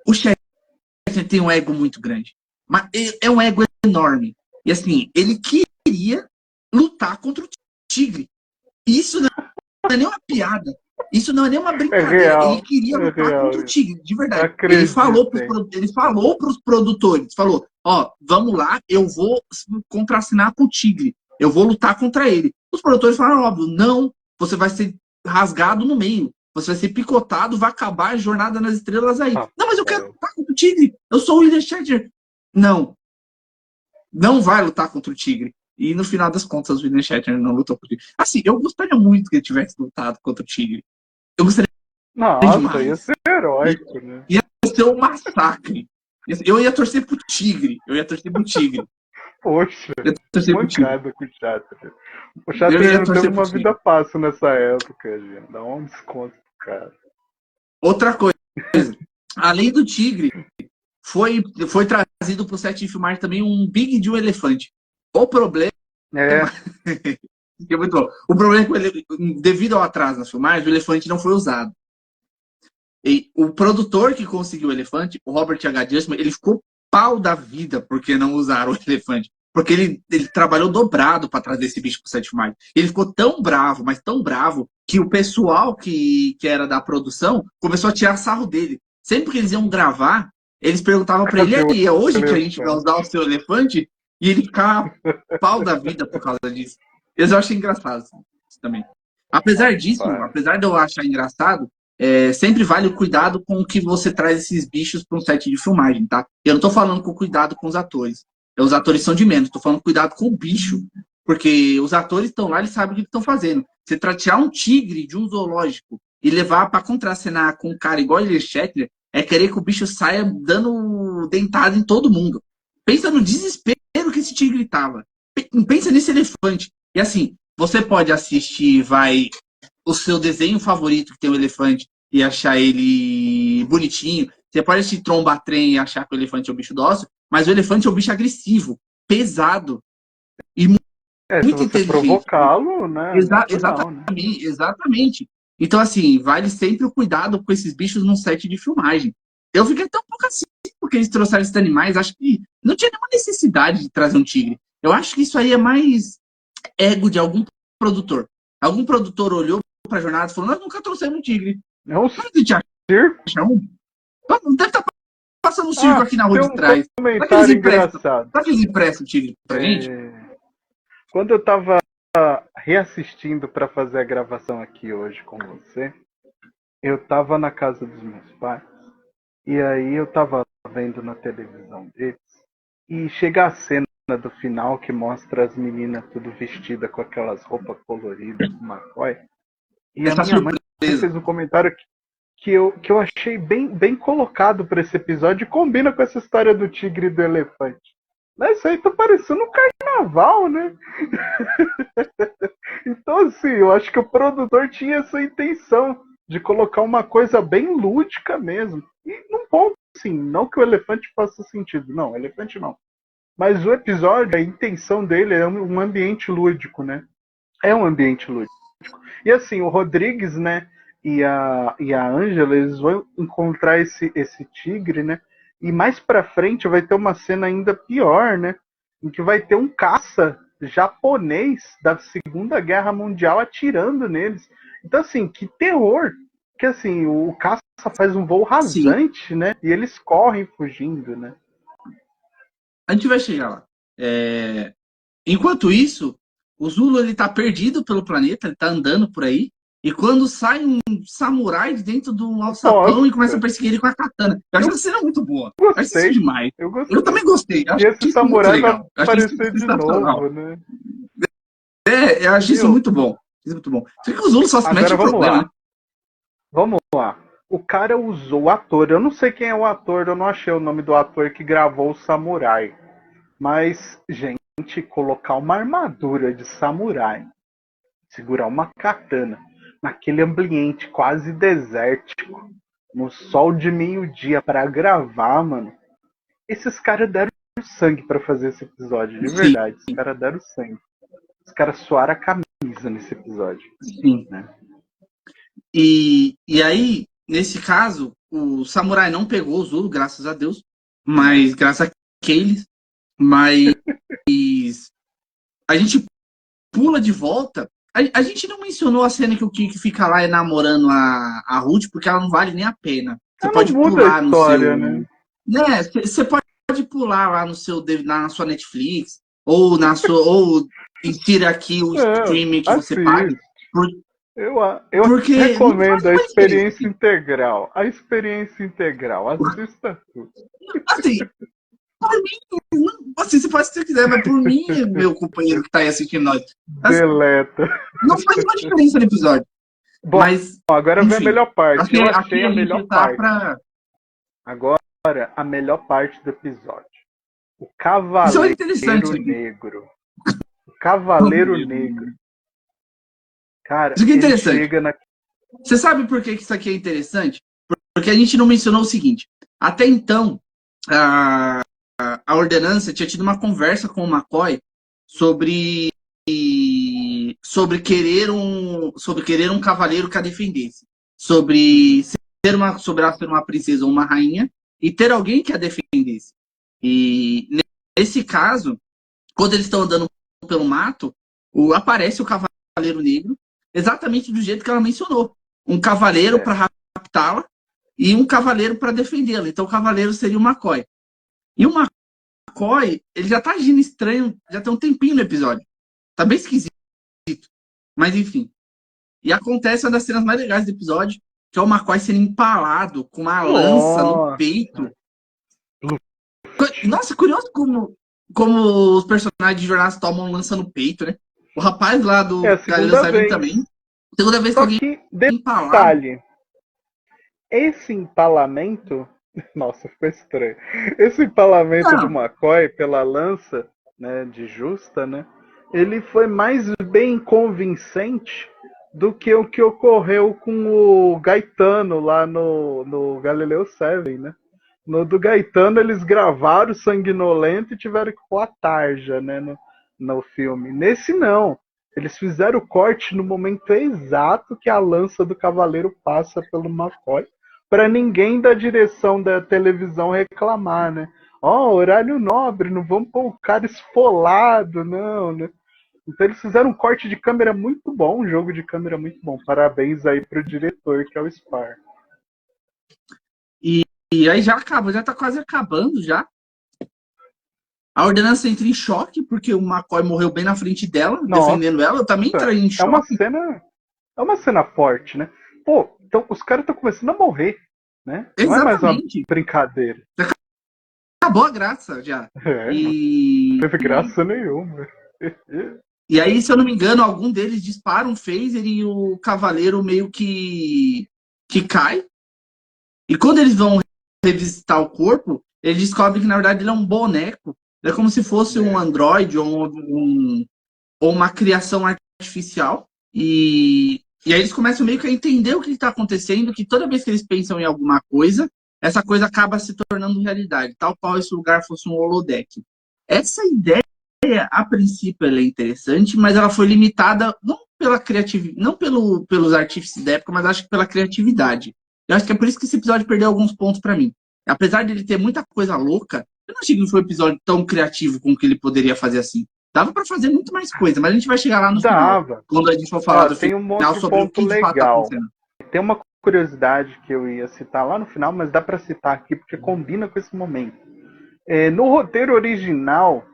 O Shatner tem um ego muito grande. Mas é um ego enorme. E assim, ele queria lutar contra o tigre. Isso não é nem uma piada. Isso não é nem uma brincadeira. Ele queria lutar contra o tigre, de verdade. Ele falou para os produtores, falou, vamos lá, eu vou contracenar com o tigre. Eu vou lutar contra ele. Os produtores falaram, óbvio, não, você vai ser rasgado no meio. Você vai ser picotado, vai acabar a jornada nas estrelas aí. Não, mas eu quero lutar contra o tigre. Eu sou o William Shatner. Não vai lutar contra o tigre. E no final das contas, o William Shatner não lutou contra o tigre. Assim, eu gostaria muito que ele tivesse lutado contra o tigre. Eu gostaria demais. Ia ser heróico, né? Ia ser um massacre. Eu ia torcer pro tigre. Poxa, mancada com o Shatner. O Shatner não teve uma vida fácil nessa época, gente. Dá um desconto pro cara. Outra coisa, além do tigre, foi trazido pro set de filmagem também um big de um elefante. O problema... é muito bom. O problema é que, devido ao atraso nas filmagens, o elefante não foi usado. E o produtor que conseguiu o elefante, o Robert H. Justman, ele ficou pau da vida porque não usaram o elefante. Porque ele trabalhou dobrado para trazer esse bicho pro set de filmagem. Ele ficou tão bravo, mas tão bravo, que o pessoal que era da produção começou a tirar sarro dele. Sempre que eles iam gravar, eles perguntavam para ele, e aí, é hoje que a gente vai usar o seu elefante? E ele ficava pau da vida por causa disso. Eu achei engraçado isso também. Apesar disso, apesar de eu achar engraçado, sempre vale o cuidado com que você traz esses bichos para um set de filmagem, tá? Eu não tô falando com cuidado com os atores. Os atores são de menos. Tô falando cuidado com o bicho. Porque os atores estão lá, eles sabem o que estão fazendo. Você tirar um tigre de um zoológico e levar para contracenar com um cara igual ele, Shatner, é querer que o bicho saia dando dentada em todo mundo. Pensa no desespero que esse tigre tava. Pensa nesse elefante. E assim, você pode assistir, o seu desenho favorito que tem o elefante e achar ele bonitinho. Você pode assistir Tromba-Trem e achar que o elefante é um bicho dócil, mas o elefante é um bicho agressivo, pesado e muito inteligente. Provocá-lo, né? Exatamente. Então, assim, vale sempre o cuidado com esses bichos num set de filmagem. Eu fiquei até um pouco assim, porque eles trouxeram esses animais. Acho que não tinha nenhuma necessidade de trazer um tigre. Eu acho que isso aí é mais ego de algum produtor. Algum produtor olhou pra jornada e falou: nós nunca trouxemos um tigre. É um Mas a gente circo. acha um? Não deve estar passando um circo aqui na rua tem de um trás. comentário engraçado. Será que eles emprestam o tigre pra gente? Quando eu tava reassistindo para fazer a gravação aqui hoje com você, eu tava na casa dos meus pais e aí eu tava vendo na televisão deles e chega a cena do final que mostra as meninas tudo vestidas com aquelas roupas coloridas do McCoy. E a minha mãe fez um comentário que eu achei bem colocado para esse episódio e combina com essa história do tigre e do elefante. Mas isso aí tá parecendo um carnaval, né? Então, assim, eu acho que o produtor tinha essa intenção de colocar uma coisa bem lúdica mesmo. E num ponto, assim, não que o elefante faça sentido. Não, elefante não. Mas o episódio, a intenção dele é um ambiente lúdico, né? É um ambiente lúdico. E assim, o Rodrigues, né, e a Ângela, eles vão encontrar esse tigre, né? E mais pra frente vai ter uma cena ainda pior, né? Em que vai ter um caça japonês da Segunda Guerra Mundial atirando neles. Então, assim, que terror! Que assim, o caça faz um voo rasante, sim, né? E eles correm fugindo, né? A gente vai chegar lá. Enquanto isso, o Zulu ele tá perdido pelo planeta, ele tá andando por aí. E quando sai um samurai de dentro de um alçapão e começa a perseguir ele com a katana. Eu acho essa cena muito boa. Gostei. Acho isso demais. Eu também gostei. Eu e esse samurai vai aparecer de novo, né? Eu acho isso muito bom. Muito bom. Só que o Zulu só se mete em problema, né? Vamos lá. O cara usou o ator. Eu não sei quem é o ator, eu não achei o nome do ator que gravou o samurai. Mas, gente, colocar uma armadura de samurai, segurar uma katana, naquele ambiente quase desértico, no sol de meio-dia para gravar, mano. Esses caras deram sangue para fazer esse episódio, de verdade. Sim. Os caras deram sangue. Os caras suaram a camisa nesse episódio. Sim. Né? E aí, nesse caso, o samurai não pegou o Zulu, graças a Deus, mas graças a Kaylee. Mas a gente pula de volta. A gente não mencionou a cena que o Kiki fica lá namorando a Ruth, porque ela não vale nem a pena. Você pode pular no seu. Né? Você pode pular lá no seu, na sua Netflix, ou na sua. Ou tira aqui o streaming que assim, você pague. Eu recomendo a experiência integral. A experiência integral. Assista tudo. Assim, por mim, assim, você pode se você quiser, mas por mim, meu companheiro que tá aí assistindo nós. Assim, deleta. Não faz uma diferença no episódio. Bom, mas, agora vem a melhor parte. Eu achei a melhor parte. Agora, a melhor parte do episódio. O Cavaleiro Negro. O Cavaleiro Negro. Cara, isso aqui é interessante. Chega na... Você sabe por que isso aqui é interessante? Porque a gente não mencionou o seguinte. Até então, a ordenança tinha tido uma conversa com o McCoy sobre querer um cavaleiro que a defendesse. Sobre ela ser uma princesa ou uma rainha e ter alguém que a defendesse. E nesse caso, quando eles estão andando pelo mato, aparece o Cavaleiro Negro exatamente do jeito que ela mencionou. Um cavaleiro para raptá-la e um cavaleiro para defendê-la. Então o cavaleiro seria o McCoy. E o McCoy, ele já tá agindo estranho, já tem um tempinho no episódio. Tá bem esquisito. Mas enfim. E acontece uma das cenas mais legais do episódio, que é o McCoy sendo empalado com uma lança no peito. Nossa, curioso como os personagens de Jornada tomam lança no peito, né? O rapaz lá do Galera Seven também. Segunda vez que alguém detalhe. Esse empalamento... Nossa, ficou estranho. Esse empalamento do McCoy pela lança, né, de justa, né? Ele foi mais bem convincente do que o que ocorreu com o Gaetano lá no Galileu 7, né? No do Gaetano eles gravaram o sanguinolento e tiveram que pôr a tarja, né, no filme. Nesse não. Eles fizeram o corte no momento exato que a lança do cavaleiro passa pelo McCoy, para ninguém da direção da televisão reclamar, né? Ó, horário nobre, não vamos pôr o cara esfolado, não, né? Então eles fizeram um corte de câmera muito bom, um jogo de câmera muito bom. Parabéns aí pro diretor, que é o Spar. E aí já acaba, já tá quase acabando já. A ordenança entra em choque, porque o McCoy morreu bem na frente dela, Nossa, defendendo ela. Eu também entrei em é uma choque. cena. É uma cena forte, né? Pô, então os caras estão começando a morrer, né? Não é mais uma Exatamente. brincadeira. Acabou a graça já. É, não E, teve graça nenhuma. e aí, se eu não me engano, algum deles dispara um phaser e o cavaleiro meio que cai. E quando eles vão revisitar o corpo, eles descobrem que, na verdade, ele é um boneco. Ele é como se fosse um androide ou uma criação artificial. E aí eles começam meio que a entender o que está acontecendo, que toda vez que eles pensam em alguma coisa, essa coisa acaba se tornando realidade, tal qual esse lugar fosse um holodeck. Essa ideia, a princípio, ela é interessante, mas ela foi limitada não pela criatividade, não pelos artífices da época, mas acho que pela criatividade. Eu acho que é por isso que esse episódio perdeu alguns pontos para mim. Apesar de ele ter muita coisa louca, eu não achei que foi um episódio tão criativo com o que ele poderia fazer assim. Dava para fazer muito mais coisa, mas a gente vai chegar lá no final, quando a gente for falar do tem um monte final de sobre o ponto que de fato está legal. acontecendo. Tem uma curiosidade que eu ia citar lá no final, mas dá para citar aqui porque combina com esse momento. No roteiro original,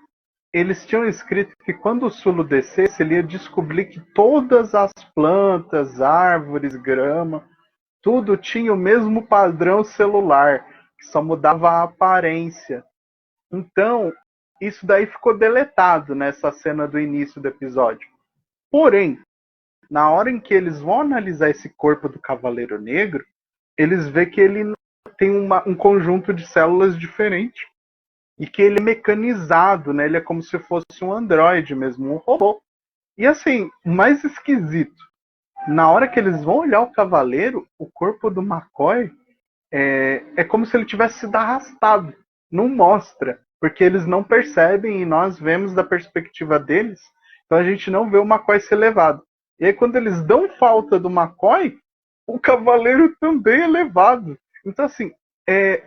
eles tinham escrito que quando o Sulu descesse, ele ia descobrir que todas as plantas, árvores, grama, tudo tinha o mesmo padrão celular, que só mudava a aparência. Então, isso daí ficou deletado nessa cena do início do episódio. Porém, na hora em que eles vão analisar esse corpo do Cavaleiro Negro, eles veem que ele tem um conjunto de células diferente e que ele é mecanizado, né? Ele é como se fosse um androide mesmo, um robô. E assim, o mais esquisito, na hora que eles vão olhar o Cavaleiro, o corpo do McCoy é como se ele tivesse sido arrastado. Não mostra, porque eles não percebem e nós vemos da perspectiva deles, então a gente não vê o McCoy ser levado. E aí quando eles dão falta do McCoy, o Cavaleiro também é levado. Então assim,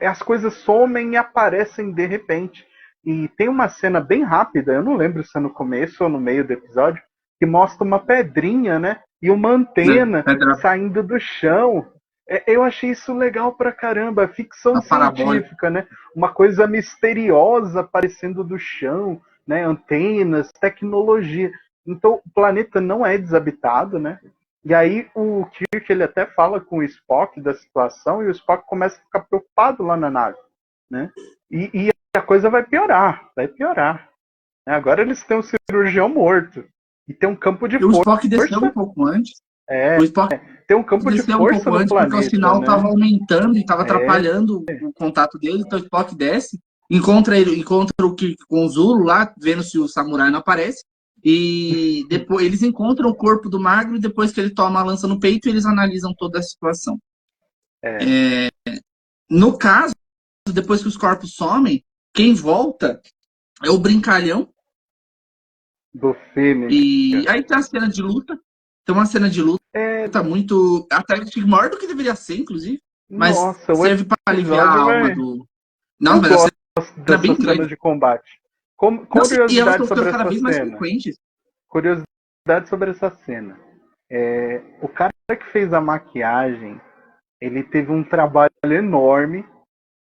as coisas somem e aparecem de repente. E tem uma cena bem rápida, eu não lembro se é no começo ou no meio do episódio, que mostra uma pedrinha, né? E uma antena saindo do chão. Eu achei isso legal pra caramba, ficção científica, né? Uma coisa misteriosa aparecendo do chão, né? Antenas, tecnologia. Então o planeta não é desabitado, né? E aí o Kirk ele até fala com o Spock da situação e o Spock começa a ficar preocupado lá na nave, né? E a coisa vai piorar, vai piorar. Agora eles têm um cirurgião morto e tem um campo de força. O Spock desceu um pouco antes. O Spock tem um campo de força no planeta, porque o sinal estava aumentando e estava atrapalhando o contato dele. Então o Spock desce, encontra o Kirk com o Zulu lá, vendo se o samurai não aparece. E depois eles encontram o corpo do Magro e depois que ele toma a lança no peito, eles analisam toda a situação. No caso, depois que os corpos somem, quem volta é o Brincalhão. Do Fênix. E aí tem a cena de luta. Tem uma cena de luta muito. Até maior do que deveria ser, inclusive. Mas nossa, serve para aliviar a alma do. Não, mas a cena bem cena de combate. Curiosidade sobre essa cena. Curiosidade sobre essa cena. O cara que fez a maquiagem, ele teve um trabalho enorme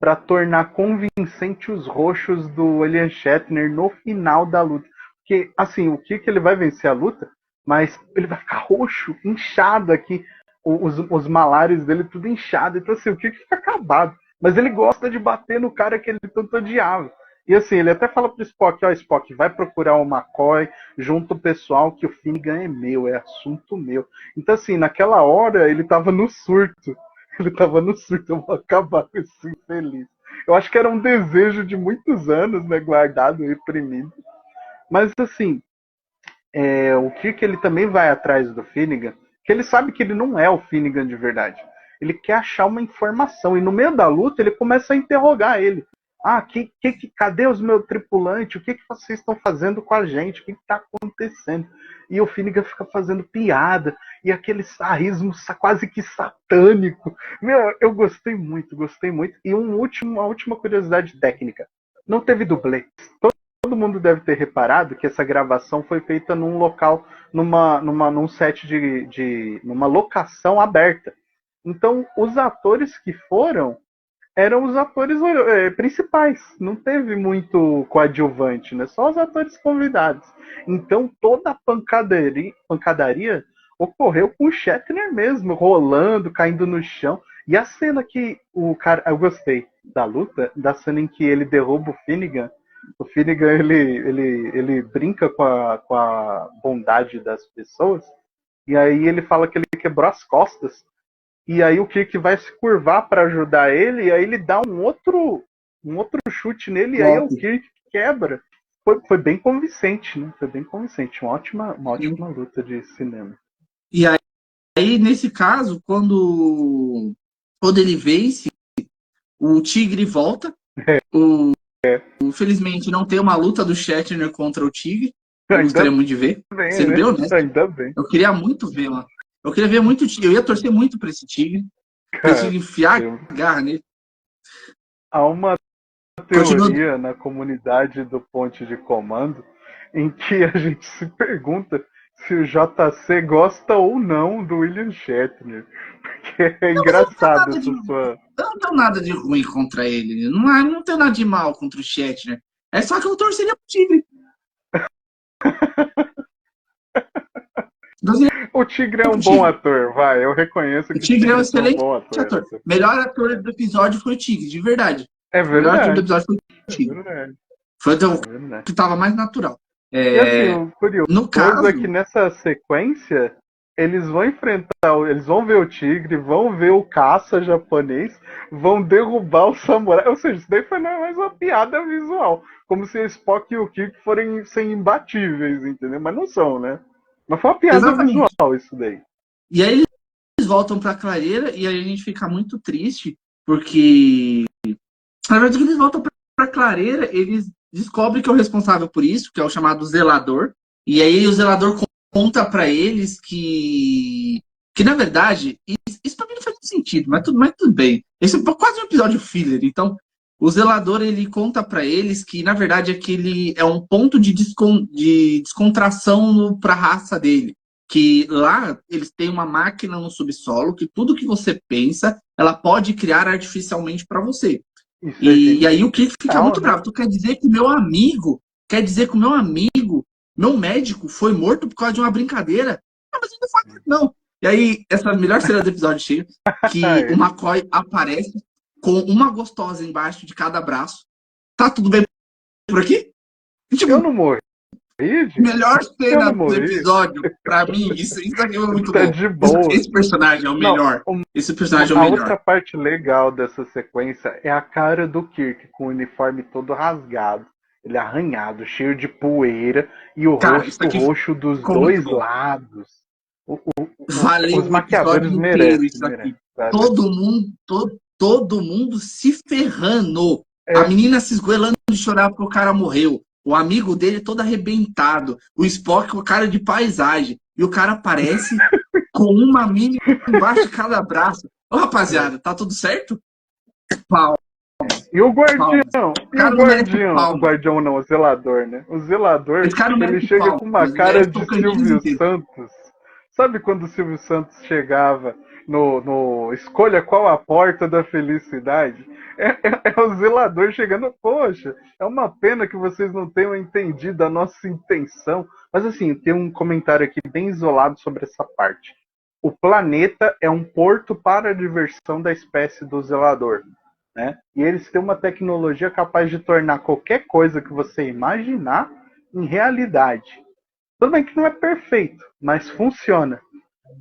para tornar convincente os roxos do William Shatner no final da luta. Porque, assim, o Kirk ele vai vencer a luta, mas ele vai ficar roxo, inchado aqui. Os malares dele tudo inchado. Então, assim, o Kirk fica acabado. Mas ele gosta de bater no cara que ele tanto odiava. E assim, ele até fala pro Spock, Spock, vai procurar o McCoy, junto o pessoal, que o Finnegan é meu, é assunto meu. Então, assim, naquela hora, ele tava no surto. Ele tava no surto, eu vou acabar com esse infeliz. Eu acho que era um desejo de muitos anos, né, guardado, reprimido. Mas, assim, o Kirk, ele também vai atrás do Finnegan, que ele sabe que ele não é o Finnegan de verdade. Ele quer achar uma informação, e no meio da luta, ele começa a interrogar ele. Cadê os meus tripulantes? O que vocês estão fazendo com a gente? O que está acontecendo? E o Finnegan fica fazendo piada, e aquele sarrismo quase que satânico. Meu, eu gostei muito, gostei muito. E uma última curiosidade técnica. Não teve dublê. Todo mundo deve ter reparado que essa gravação foi feita num local, num set numa locação aberta. Então, os atores que foram eram os atores principais. Não teve muito coadjuvante, né? Só os atores convidados. Então, toda a pancadaria ocorreu com o Shatner mesmo, rolando, caindo no chão. E a cena que o cara... Eu gostei da luta, da cena em que ele derruba o Finnegan. O Finnegan, ele brinca com a bondade das pessoas. E aí ele fala que ele quebrou as costas. E aí o Kirk vai se curvar para ajudar ele, e aí ele dá um outro chute nele, e aí é o Kirk que quebra. Foi bem convincente, né? Foi bem convincente. Uma ótima luta de cinema. E aí, nesse caso, quando ele vence, o Tigre volta. Infelizmente, não tem uma luta do Shatner contra o Tigre. Eu gostaria muito de ver. Sendo bem honesto. Ainda bem. Eu queria muito ver lá. Eu queria ver muito o Tigre. Eu ia torcer muito pra esse Tigre. Pra esse Tigre enfiar a garra nele. Há uma teoria na comunidade do Ponte de Comando em que a gente se pergunta se o JC gosta ou não do William Shatner. Porque é engraçado essa sua... Eu não tenho nada de ruim contra ele. Não tenho nada de mal contra o Shatner. É só que eu torceria pro Tigre. O Tigre é um bom ator, vai. Eu reconheço que o Tigre é um excelente bom ator. Melhor ator do episódio foi o Tigre, de verdade. É verdade. O melhor ator do episódio foi o Tigre. Foi o que estava mais natural. E assim, o curioso no caso é que nessa sequência eles vão eles vão ver o Tigre, vão ver o caça japonês, vão derrubar o samurai. Ou seja, isso daí foi mais uma piada visual. Como se o Spock e o Kirk forem ser imbatíveis, entendeu? Mas não são, né? Mas foi uma piada visual isso daí. E aí eles voltam pra clareira e aí a gente fica muito triste, porque na verdade quando eles voltam pra clareira, eles descobrem que é o responsável por isso, que é o chamado zelador. E aí o zelador conta pra eles que na verdade, isso pra mim não faz muito sentido, mas tudo bem. Esse é quase um episódio filler, então o zelador, ele conta pra eles que, na verdade, aquele é um ponto de descontração pra raça dele. Que lá, eles têm uma máquina no subsolo que tudo que você pensa, ela pode criar artificialmente pra você. E aí o Kirk fica muito bravo. Tu quer dizer que meu médico foi morto por causa de uma brincadeira? Mas ele não foi, não. E aí, essa melhor cena do episódio cheio, que o McCoy aparece com uma gostosa embaixo de cada braço. Tá tudo bem por aqui? E, tipo, eu não morri. Melhor cena do episódio, pra mim, isso aqui é muito bom. De boa. Esse personagem é o melhor. Esse personagem é o melhor. A outra parte legal dessa sequência é a cara do Kirk, com o uniforme todo rasgado. Ele arranhado, cheio de poeira, e o rosto roxo dos dois lados. Valeu, os maquiadores merecem isso aqui. Todo mundo se ferrando. A menina se esgoelando de chorar porque o cara morreu. O amigo dele todo arrebentado. O Spock com a cara de paisagem. E o cara aparece com uma mina embaixo de cada braço. Ô, rapaziada, tá tudo certo? Pau. E o guardião? O guardião não, o zelador, né? O zelador, ele chega com uma cara de Silvio Santos. Sabe quando o Silvio Santos chegava no Escolha Qual a Porta da Felicidade? É o zelador chegando, poxa, é uma pena que vocês não tenham entendido a nossa intenção. Mas assim, tem um comentário aqui bem isolado sobre essa parte. O planeta é um porto para a diversão da espécie do zelador. Né? E eles têm uma tecnologia capaz de tornar qualquer coisa que você imaginar em realidade. Tudo bem que não é perfeito, mas funciona.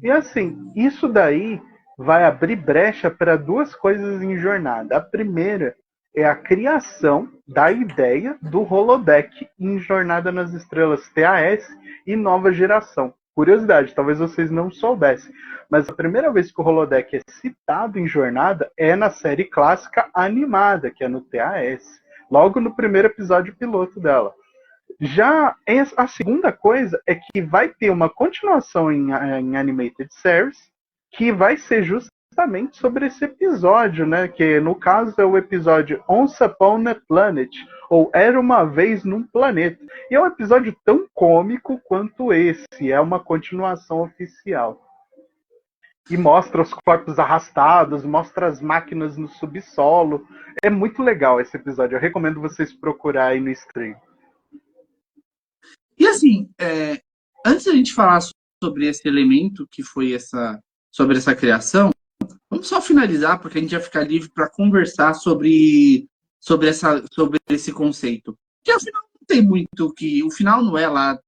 E assim, isso daí vai abrir brecha para duas coisas em Jornada. A primeira é a criação da ideia do holodeck em Jornada nas Estrelas TAS e Nova Geração. Curiosidade, talvez vocês não soubessem, mas a primeira vez que o holodeck é citado em Jornada é na série clássica animada, que é no TAS. logo no primeiro episódio piloto dela. Já a segunda coisa é que vai ter uma continuação em Animated Series, que vai ser justamente sobre esse episódio, né? Que no caso é o episódio Once Upon a Planet, ou Era uma Vez num Planeta. E é um episódio tão cômico quanto esse, é uma continuação oficial. E mostra os corpos arrastados, mostra as máquinas no subsolo. É muito legal esse episódio, eu recomendo vocês procurarem no stream. E assim, antes da gente falar sobre esse elemento que foi sobre essa criação, vamos só finalizar, porque a gente vai ficar livre para conversar sobre esse conceito. Que afinal não tem muito que. O final não é lá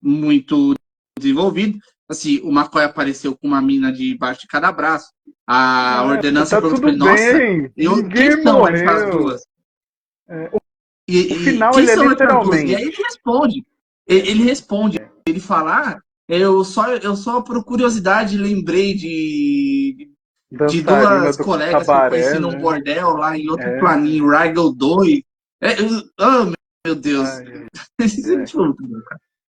muito desenvolvido. Assim, o McCoy apareceu com uma mina debaixo de cada braço. A ordenança tá tudo ele, nossa, bem. quem são essas duas? O final ele é literalmente. E aí ele responde. Ele responde, ele fala, eu só por curiosidade lembrei de duas colegas cabaré, que eu conheci num bordel lá em outro planinho, Rigel 2. Meu Deus.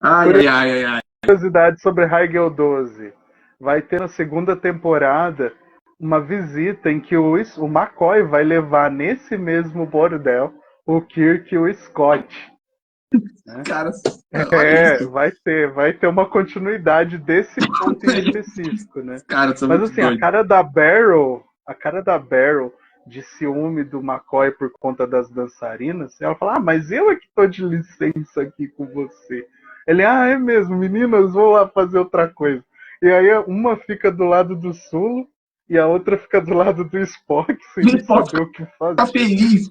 Ai. Curiosidade sobre Rigel 12. Vai ter na segunda temporada uma visita em que o McCoy vai levar nesse mesmo bordel o Kirk e o Scott. Cara, vai ter uma continuidade desse ponto em específico, né? Cara, mas assim, a cara da Barrel de ciúme do McCoy por conta das dançarinas, ela fala, mas eu é que tô de licença aqui com você. Ele, é mesmo, meninas, vou lá fazer outra coisa. E aí uma fica do lado do Sulu e a outra fica do lado do Spock, sem saber o que fazer. Tá feliz.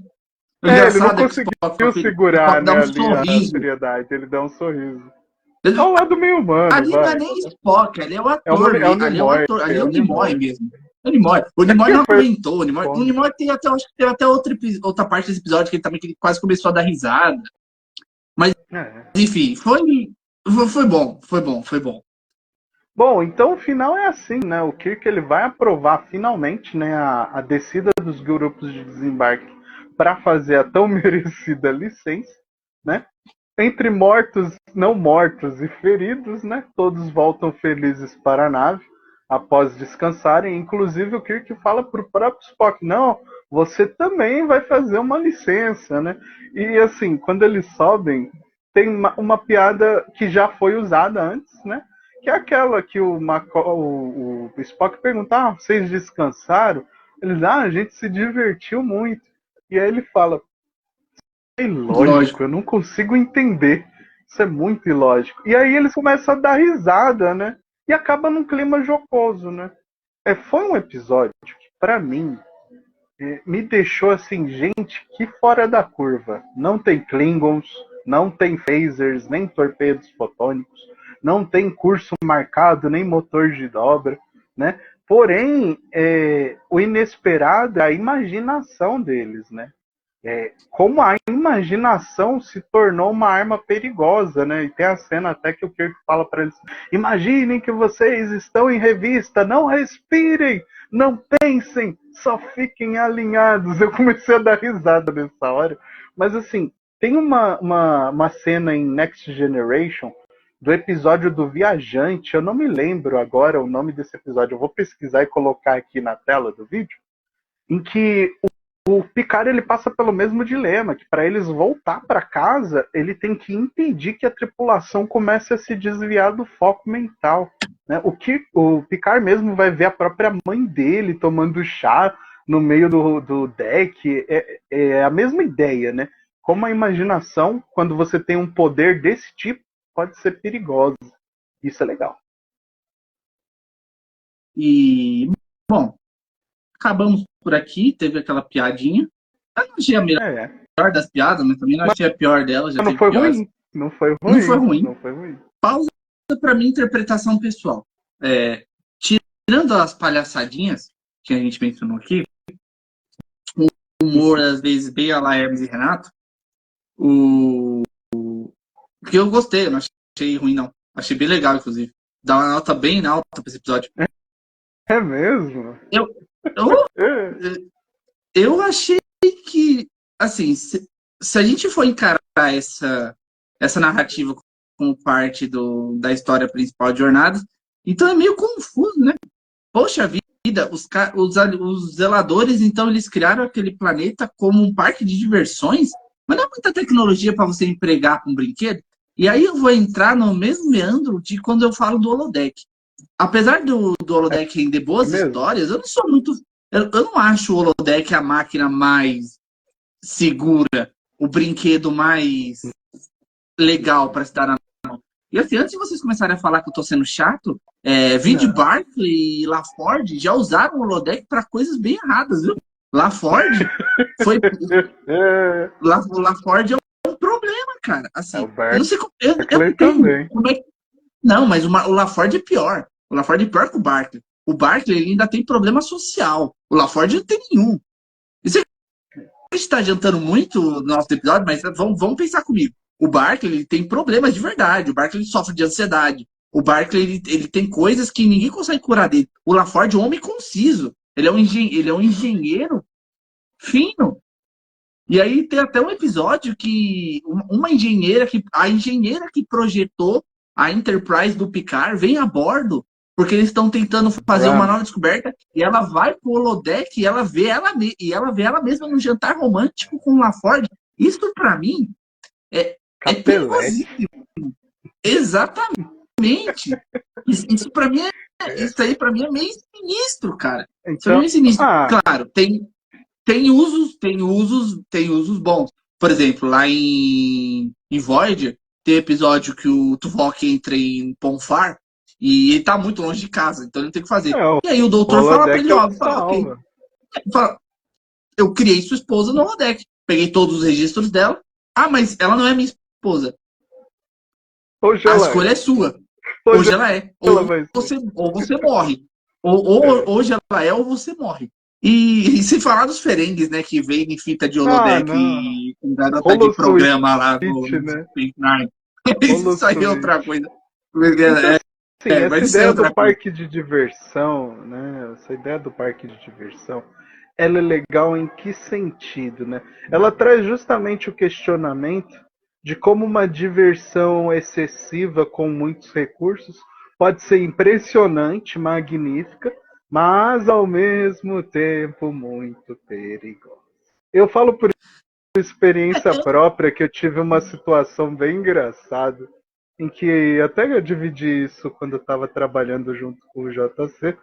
Ele não conseguiu segurar, né, ali a seriedade. Ele dá um sorriso. É um lado meio humano. Ali não é nem Spock, ali é o ator. Ali é o Nimoy mesmo. É o Nimoy. O Nimoy não aguentou. O Nimoy tem até outra parte desse episódio que ele quase começou a dar risada. Mas, enfim, foi bom. Bom, então o final é assim, né? O Kirk ele vai aprovar finalmente, né, a descida dos grupos de desembarque para fazer a tão merecida licença, né? Entre mortos, não mortos e feridos, né? Todos voltam felizes para a nave após descansarem. Inclusive o Kirk fala para o próprio Spock, não, você também vai fazer uma licença, né? E assim, quando eles sobem, tem uma piada que já foi usada antes, né? Que é aquela que o Spock pergunta, vocês descansaram? Eles, a gente se divertiu muito. E aí ele fala, é ilógico, eu não consigo entender. Isso é muito ilógico. E aí eles começam a dar risada, né? E acaba num clima jocoso, né? Foi um episódio que, pra mim, me deixou assim, gente, que fora da curva. Não tem Klingons, não tem phasers, nem torpedos fotônicos, não tem curso marcado, nem motor de dobra, né? Porém, o inesperado é a imaginação deles, né? Como a imaginação se tornou uma arma perigosa, né? E tem a cena até que o Kirk fala para eles, imaginem que vocês estão em revista, não respirem, não pensem, só fiquem alinhados. Eu comecei a dar risada nessa hora. Mas assim, tem uma cena em Next Generation do episódio do Viajante, eu não me lembro agora o nome desse episódio, eu vou pesquisar e colocar aqui na tela do vídeo, em que o Picard ele passa pelo mesmo dilema, que para eles voltar para casa, ele tem que impedir que a tripulação comece a se desviar do foco mental, né? O Picard mesmo vai ver a própria mãe dele tomando chá no meio do deck, é a mesma ideia, né? Como a imaginação, quando você tem um poder desse tipo, pode ser perigosa. Isso é legal. E, bom, acabamos por aqui. Teve aquela piadinha. Eu não achei a melhor das piadas, mas também não achei a pior dela. Já não foi ruim. Não foi ruim. Pausa para minha interpretação pessoal. Tirando as palhaçadinhas que a gente mencionou aqui, o humor, às vezes, bem a lá Hermes e Renato, porque eu gostei, eu não achei ruim, não. Achei bem legal, inclusive. Dá uma nota bem alta pra esse episódio. É mesmo? Eu achei que, assim, se a gente for encarar essa narrativa como parte da história principal de Jornadas, então é meio confuso, né? Poxa vida, os zeladores, então, eles criaram aquele planeta como um parque de diversões, mas não é muita tecnologia para você empregar com um brinquedo. E aí eu vou entrar no mesmo meandro de quando eu falo do holodeck. Apesar do holodeck render boas histórias, eu não sou muito... Eu não acho o holodeck a máquina mais segura, o brinquedo mais legal para estar na mão. E assim, antes de vocês começarem a falar que eu tô sendo chato, Vin Barkley e LaFord já usaram o holodeck para coisas bem erradas, viu? LaFord foi... o LaFord é um problema, cara. Assim, eu não sei como... Eu também. Como é... Não, mas o LaFord é pior. O LaFord é pior que o Barkley. O Barkley ele ainda tem problema social. O LaFord não tem nenhum. Isso a gente está adiantando muito no nosso episódio, mas vamos pensar comigo. O Barkley ele tem problemas de verdade. O Barkley ele sofre de ansiedade. O Barkley ele tem coisas que ninguém consegue curar dele. O LaFord é um homem conciso. Ele é um engenheiro fino. E aí tem até um episódio que a engenheira que projetou a Enterprise do Picard vem a bordo porque eles estão tentando fazer uma nova descoberta e ela vai pro holodeck e ela vê ela mesma no jantar romântico com o LaFord. Isso para mim é perigosíssimo. Exatamente. Isso para mim isso aí para mim é meio sinistro, cara. Então, isso é meio sinistro. Claro, tem usos bons. Por exemplo, lá em Voyager, tem episódio que o Tuvok entra em Ponfar e ele tá muito longe de casa, então ele não tem o que fazer. E aí o doutor fala pra ele, fala, eu criei sua esposa no holodeck. Peguei todos os registros dela. Ah, mas ela não é minha esposa. Hoje a escolha é sua. Hoje ela é. Ou você morre. Hoje ela é ou você morre. E se falar dos ferengues, né, que vem em fita de holodeck com garota de programa lá no né? Isso aí é outra coisa. Essa ideia do parque de diversão, né? Essa ideia do parque de diversão, ela é legal em que sentido, né? Ela traz justamente o questionamento de como uma diversão excessiva com muitos recursos pode ser impressionante, magnífica, mas ao mesmo tempo muito perigosa. Eu falo por experiência própria que eu tive uma situação bem engraçada, em que até eu dividi isso quando eu estava trabalhando junto com o JC,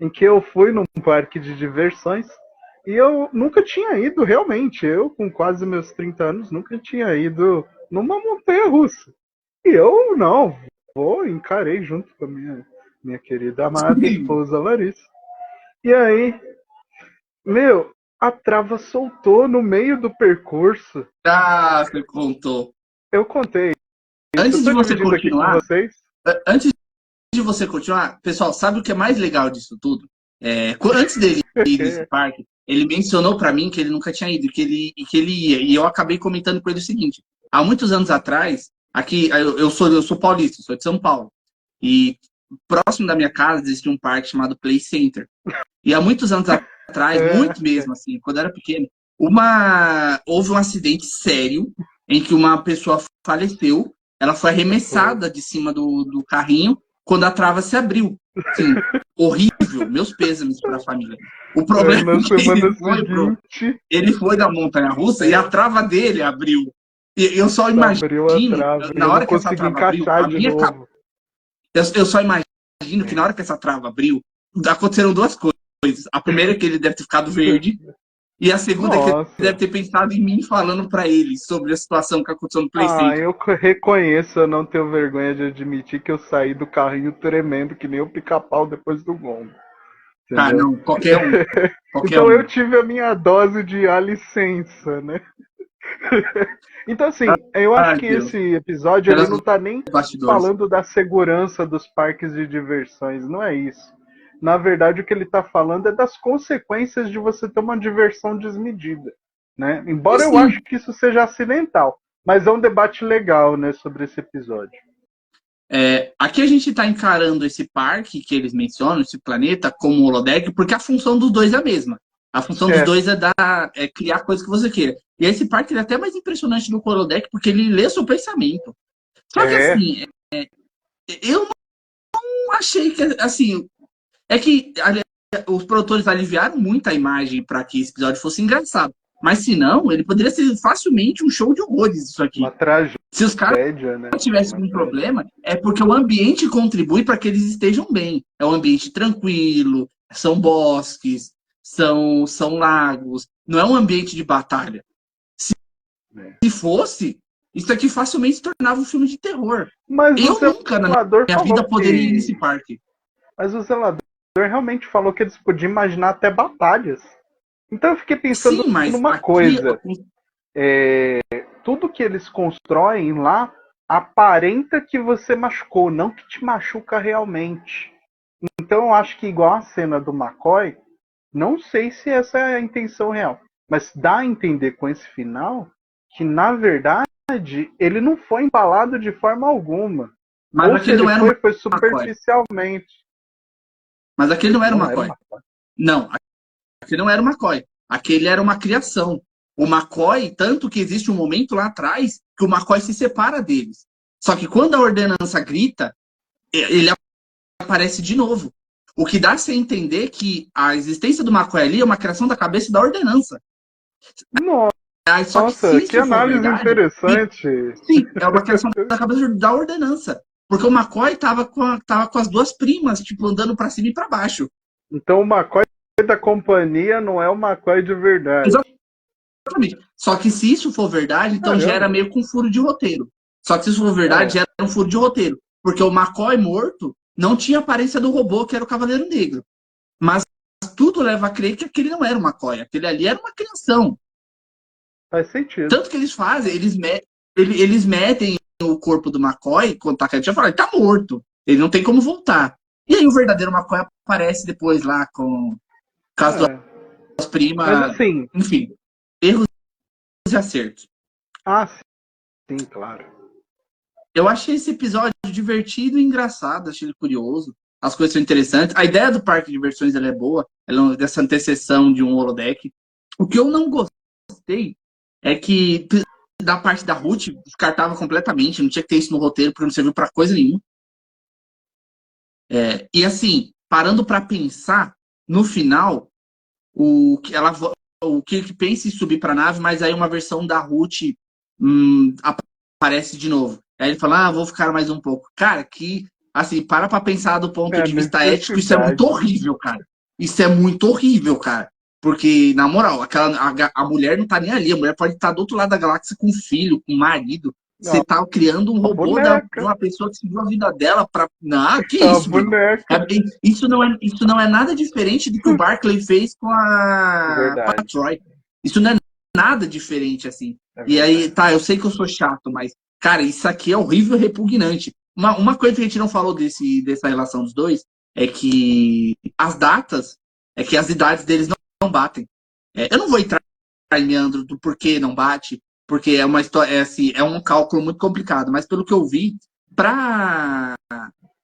em que eu fui num parque de diversões e eu nunca tinha ido realmente, eu com quase meus 30 anos, nunca tinha ido numa montanha-russa. E eu não, encarei junto com a minha querida amada esposa Larissa. E aí, a trava soltou no meio do percurso. Ah, você contou. Eu contei. Antes de você continuar, pessoal, sabe o que é mais legal disso tudo? Antes dele ir nesse parque, ele mencionou para mim que ele nunca tinha ido, que ele ia. E eu acabei comentando com ele o seguinte: há muitos anos atrás, aqui eu sou paulista, sou de São Paulo, e próximo da minha casa existia um parque chamado Play Center. E há muitos anos atrás, muito mesmo assim, quando eu era pequeno, houve um acidente sério em que uma pessoa faleceu. Ela foi arremessada de cima do carrinho quando a trava se abriu. Assim, horrível. Meus pêsames para a família. O problema é que ele foi da montanha-russa e a trava dele abriu. E eu só imagino, na hora que essa trava abriu, eu só imagino que na hora que essa trava abriu, aconteceram duas coisas. A primeira é que ele deve ter ficado verde. E a segunda é que ele deve ter pensado em mim falando pra ele sobre a situação que aconteceu no PlayStation. Eu reconheço, eu não tenho vergonha de admitir que eu saí do carrinho tremendo que nem o pica-pau depois do gongo. Entendeu? Não, qualquer um. Então eu tive a minha dose de a licença, né? Então assim, eu acho que esse episódio ele não tá nem falando da segurança dos parques de diversões, não é isso. Na verdade, o que ele está falando é das consequências de você ter uma diversão desmedida, né? Embora eu acho que isso seja acidental, mas é um debate legal, né, sobre esse episódio. Aqui a gente está encarando esse parque que eles mencionam, esse planeta, como holodeck, porque a função dos dois é a mesma. A função dos dois é criar coisas que você queira. E esse parque ele é até mais impressionante do Holodeck, porque ele lê seu pensamento. Só que assim, eu não achei que, assim, é que os produtores aliviaram muito a imagem para que esse episódio fosse engraçado. Mas se não, ele poderia ser facilmente um show de horrores isso aqui. Uma tragédia, se os caras né? não tivessem um problema, é porque o ambiente contribui para que eles estejam bem. É um ambiente tranquilo, são bosques, são lagos, não é um ambiente de batalha. Se fosse, isso aqui facilmente se tornava um filme de terror. Mas eu nunca na minha vida poderia ir nesse parque. Mas o zelador realmente falou que eles podiam imaginar até batalhas. Então eu fiquei pensando numa coisa. Tudo que eles constroem lá aparenta que você machucou, não que te machuca realmente. Então eu acho que igual a cena do McCoy, não sei se essa é a intenção real, mas dá a entender com esse final que na verdade ele não foi empalado de forma alguma. Mas ou se ele foi superficialmente. Mas aquele não era o McCoy. Não, aquele não era o McCoy. Aquele era uma criação. O McCoy, tanto que existe um momento lá atrás que o McCoy se separa deles. Só que quando a ordenança grita, ele aparece de novo. O que dá-se a entender que a existência do McCoy ali é uma criação da cabeça da ordenança. Nossa, que análise verdade, interessante. Sim, é uma criação da cabeça da ordenança. Porque o McCoy tava com as duas primas, tipo, andando pra cima e pra baixo. Então o McCoy da companhia não é o McCoy de verdade. Exatamente. Só que se isso for verdade, então já era meio com furo de roteiro. Só que se isso for verdade, já era um furo de roteiro. Porque o McCoy morto não tinha a aparência do robô, que era o Cavaleiro Negro. Mas tudo leva a crer que aquele não era o McCoy. Aquele ali era uma criação. Faz sentido. Tanto que eles fazem, eles medem o corpo do McCoy, quando tá quieto, já fala, ele tá morto. Ele não tem como voltar. E aí o verdadeiro McCoy aparece depois lá com as duas primas. Mas assim, enfim, erros e acertos. Sim, claro. Eu achei esse episódio divertido e engraçado, achei ele curioso. As coisas são interessantes. A ideia do parque de diversões ela é boa, ela é dessa antecessão de um holodeck. O que eu não gostei é que da parte da Ruth descartava completamente, não tinha que ter isso no roteiro porque não serviu pra coisa nenhuma. E assim, parando pra pensar, no final, o Kirk pensa em subir pra nave, mas aí uma versão da Ruth aparece de novo. Aí ele fala, vou ficar mais um pouco. Cara, que, assim, para pra pensar do ponto de vista ético, isso é muito horrível, cara. Isso é muito horrível, cara. Porque, na moral, a mulher não tá nem ali. A mulher pode estar do outro lado da galáxia com um filho, com um marido. Você tá criando um robô de uma pessoa que seguiu a vida dela pra... Não, que isso, isso não é nada diferente do que o Barclay fez com a Troy. Isso não é nada diferente, assim. E aí, eu sei que eu sou chato, mas, cara, isso aqui é horrível e repugnante. Uma coisa que a gente não falou dessa relação dos dois é que as datas, que as idades deles não batem. Eu não vou entrar em meandro do porquê não bate, porque é uma história, assim, é um cálculo muito complicado, mas pelo que eu vi,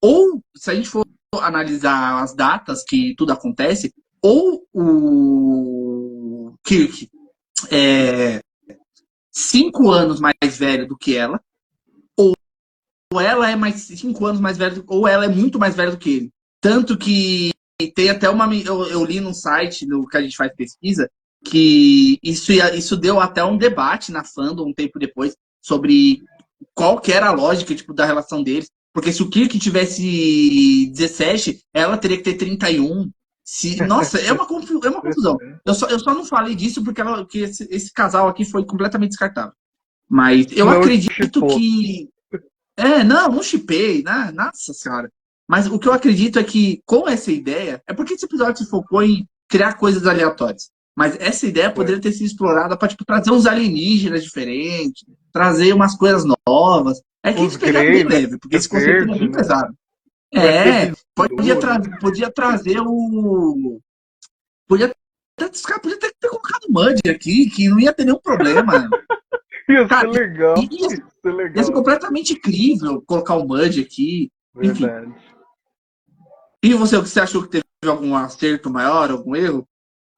ou se a gente for analisar as datas que tudo acontece, ou o Kirk é 5 anos mais velho do que ela, ou ela é mais 5 anos mais velha, ou ela é muito mais velha do que ele. Tanto que tem até eu li num site no que a gente faz pesquisa, que isso deu até um debate na fandom um tempo depois sobre qual que era a lógica tipo, da relação deles. Porque se o Kirk tivesse 17, ela teria que ter 31. Nossa, é uma confusão. Eu só não falei disso porque esse casal aqui foi completamente descartável. Mas eu acredito que... não shippei, né? Nossa senhora. Mas o que eu acredito é que com essa ideia... É porque esse episódio se focou em criar coisas aleatórias. Mas essa ideia poderia ter sido explorada para tipo, trazer uns alienígenas diferentes, trazer umas coisas novas. É que eles pegaram bem leve, porque esse conceito é bem pesado. Podia trazer o... Podia ter colocado o Muddy aqui, que não ia ter nenhum problema. Ia ser legal. Ia ser completamente incrível colocar o Muddy aqui. Verdade. Enfim. E você, o que você achou que teve algum acerto maior, algum erro?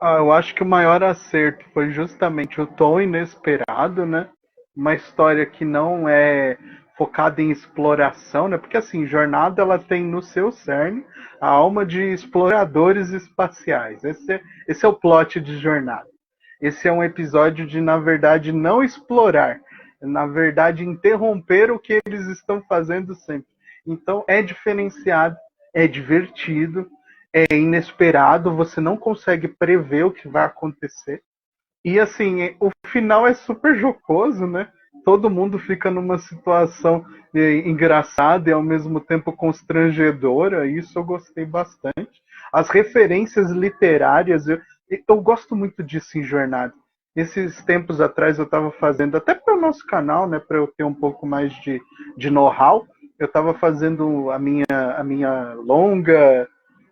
Eu acho que o maior acerto foi justamente o tom inesperado, né? Uma história que não é focada em exploração, né? Porque assim, Jornada ela tem no seu cerne a alma de exploradores espaciais. Esse é o plot de Jornada. Esse é um episódio de, na verdade, não explorar, na verdade, interromper o que eles estão fazendo sempre. Então, é diferenciado, é divertido, é inesperado, você não consegue prever o que vai acontecer. E assim, o final é super jocoso, né? Todo mundo fica numa situação engraçada e ao mesmo tempo constrangedora. Isso eu gostei bastante. As referências literárias, eu gosto muito disso em Jornada. Esses tempos atrás eu estava fazendo, até para o nosso canal, né, para eu ter um pouco mais de know-how, eu estava fazendo a minha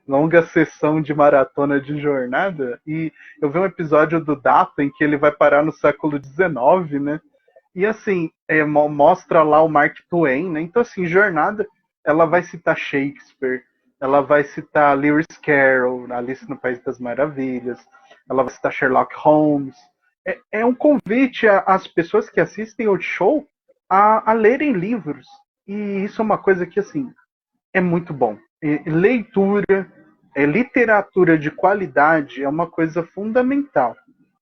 longa sessão de maratona de Jornada e eu vi um episódio do Data em que ele vai parar no século XIX, né? E assim, mostra lá o Mark Twain, né? Então assim, Jornada, ela vai citar Shakespeare, ela vai citar Lewis Carroll, Alice no País das Maravilhas, ela vai citar Sherlock Holmes. É um convite às pessoas que assistem ao show a lerem livros. E isso é uma coisa que, assim, é muito bom. Leitura, literatura de qualidade é uma coisa fundamental.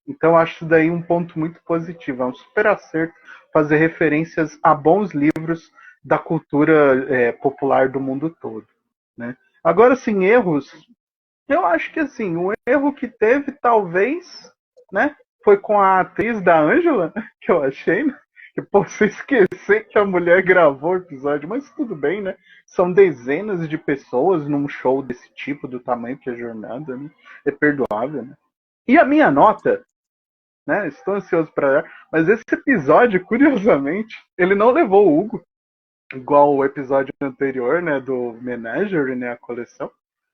Então, acho daí um ponto muito positivo. É um super acerto fazer referências a bons livros da cultura popular do mundo todo. Né? Agora, sim, erros. Eu acho que assim, o erro que teve, talvez, né, foi com a atriz da Angela, que eu achei, né? Que você esquecer que a mulher gravou o episódio, mas tudo bem, né? São dezenas de pessoas num show desse tipo, do tamanho que é a Jornada, né? É perdoável, né? E a minha nota, né? Estou ansioso para dar, mas esse episódio, curiosamente, ele não levou o Hugo, igual o episódio anterior, né? Do Menagerie, né? A coleção.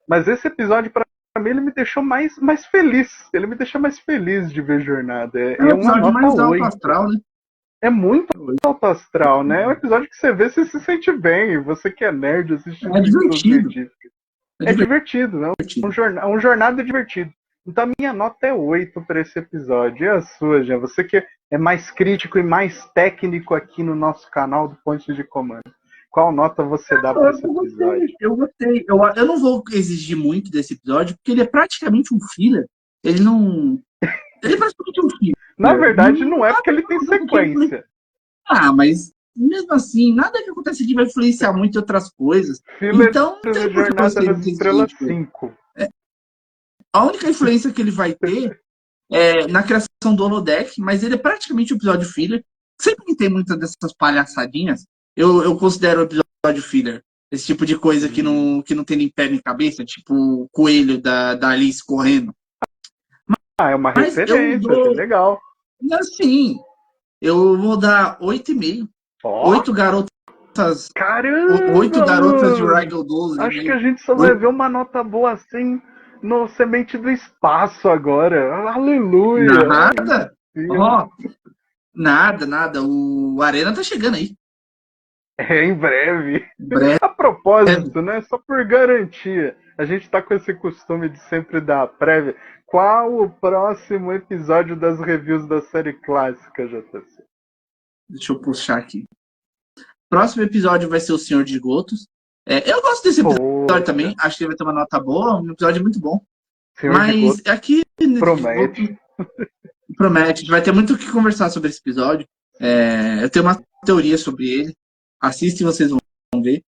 Mas esse episódio, para mim, ele me deixou mais feliz. Ele me deixou mais feliz de ver Jornada. É o É uma episódio nota mais alto 8. astral, né? É muito alto astral, né? É um episódio que você vê, você se sente bem. Você que é nerd, assiste É ficção divertido. científica. É É divertido, né? divertido. Um jornada divertido. Então a minha nota é 8 para esse episódio. E a sua, Jean? Você que é mais crítico e mais técnico aqui no nosso canal do Ponte de Comando. Qual nota você dá para esse Eu episódio? gostei, eu gostei. Eu não vou exigir muito desse episódio, porque ele é praticamente um filler. Ele não. Ele é praticamente um Na filler. verdade, não é porque ele tem Nada que influi- sequência. mas mesmo assim, nada que acontece aqui vai influenciar muito em outras coisas. Filler Então, não tem de por que eu Jornada ser nas muito Estrelas exigente com ele. 5. A única influência que ele vai ter é na criação do holodeck, mas ele é praticamente um episódio filler. Sempre que tem muitas dessas palhaçadinhas, eu considero o episódio filler. Esse tipo de coisa que não tem nem pé nem cabeça, tipo o coelho da Alice correndo. Ah, é uma Mas eu referência, achei dou, legal. assim, eu vou dar 8,5. Ó, Oito garotas, oito caramba, garotas de mano! Raggle 12 e Acho que meio. a gente só vai ver uma nota boa assim no Semente do Espaço agora. Aleluia! Ai, Nada, Deus. ó, nada. O Arena tá chegando aí. Em breve. Breve. A propósito, né? Só por garantia. A gente tá com esse costume de sempre dar prévia. Qual o próximo episódio das reviews da série clássica, JC? Deixa eu puxar aqui. Próximo episódio vai ser o Senhor de Gotos. Eu gosto desse episódio também. Acho que ele vai ter uma nota boa. Um episódio muito bom. Senhor de Mas Gotos aqui promete. promete. A gente vai ter muito o que conversar sobre esse episódio. Eu tenho uma teoria sobre ele. Assistem, vocês vão ver.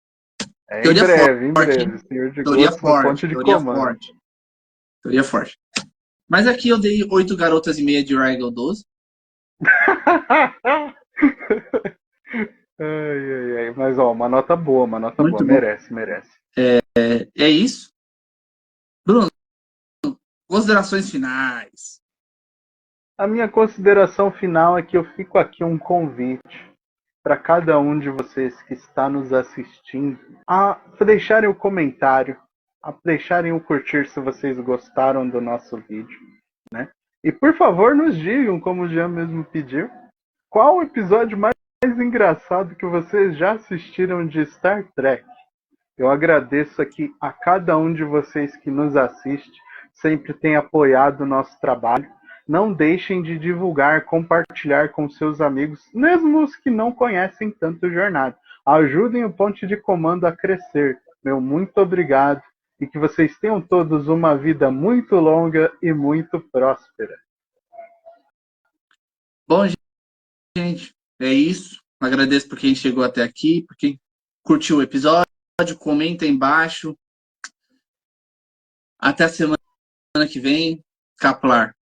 Em breve. Senhor de Teoria Gotos no forte. ponte de Teoria comando. forte. Teoria forte. Mas aqui eu dei 8 garotas e meia de Raggle 12. Ai. Mas ó, uma nota boa, Muito bom. merece. É isso. Bruno, considerações finais. A minha consideração final é que eu fico aqui um convite para cada um de vocês que está nos assistindo a deixarem o comentário, a deixarem o curtir se vocês gostaram do nosso vídeo, né? E por favor nos digam, como o Jean mesmo pediu, qual o episódio mais engraçado que vocês já assistiram de Star Trek. Eu agradeço aqui a cada um de vocês que nos assiste, sempre têm apoiado o nosso trabalho. Não deixem de divulgar, compartilhar com seus amigos, mesmo os que não conhecem tanto o Jornada. Ajudem o Ponte de Comando a crescer. Meu muito obrigado e que vocês tenham todos uma vida muito longa e muito próspera. Bom, gente, é isso. Agradeço por quem chegou até aqui, por quem curtiu o episódio, comenta aí embaixo. Até a semana que vem. Caplar.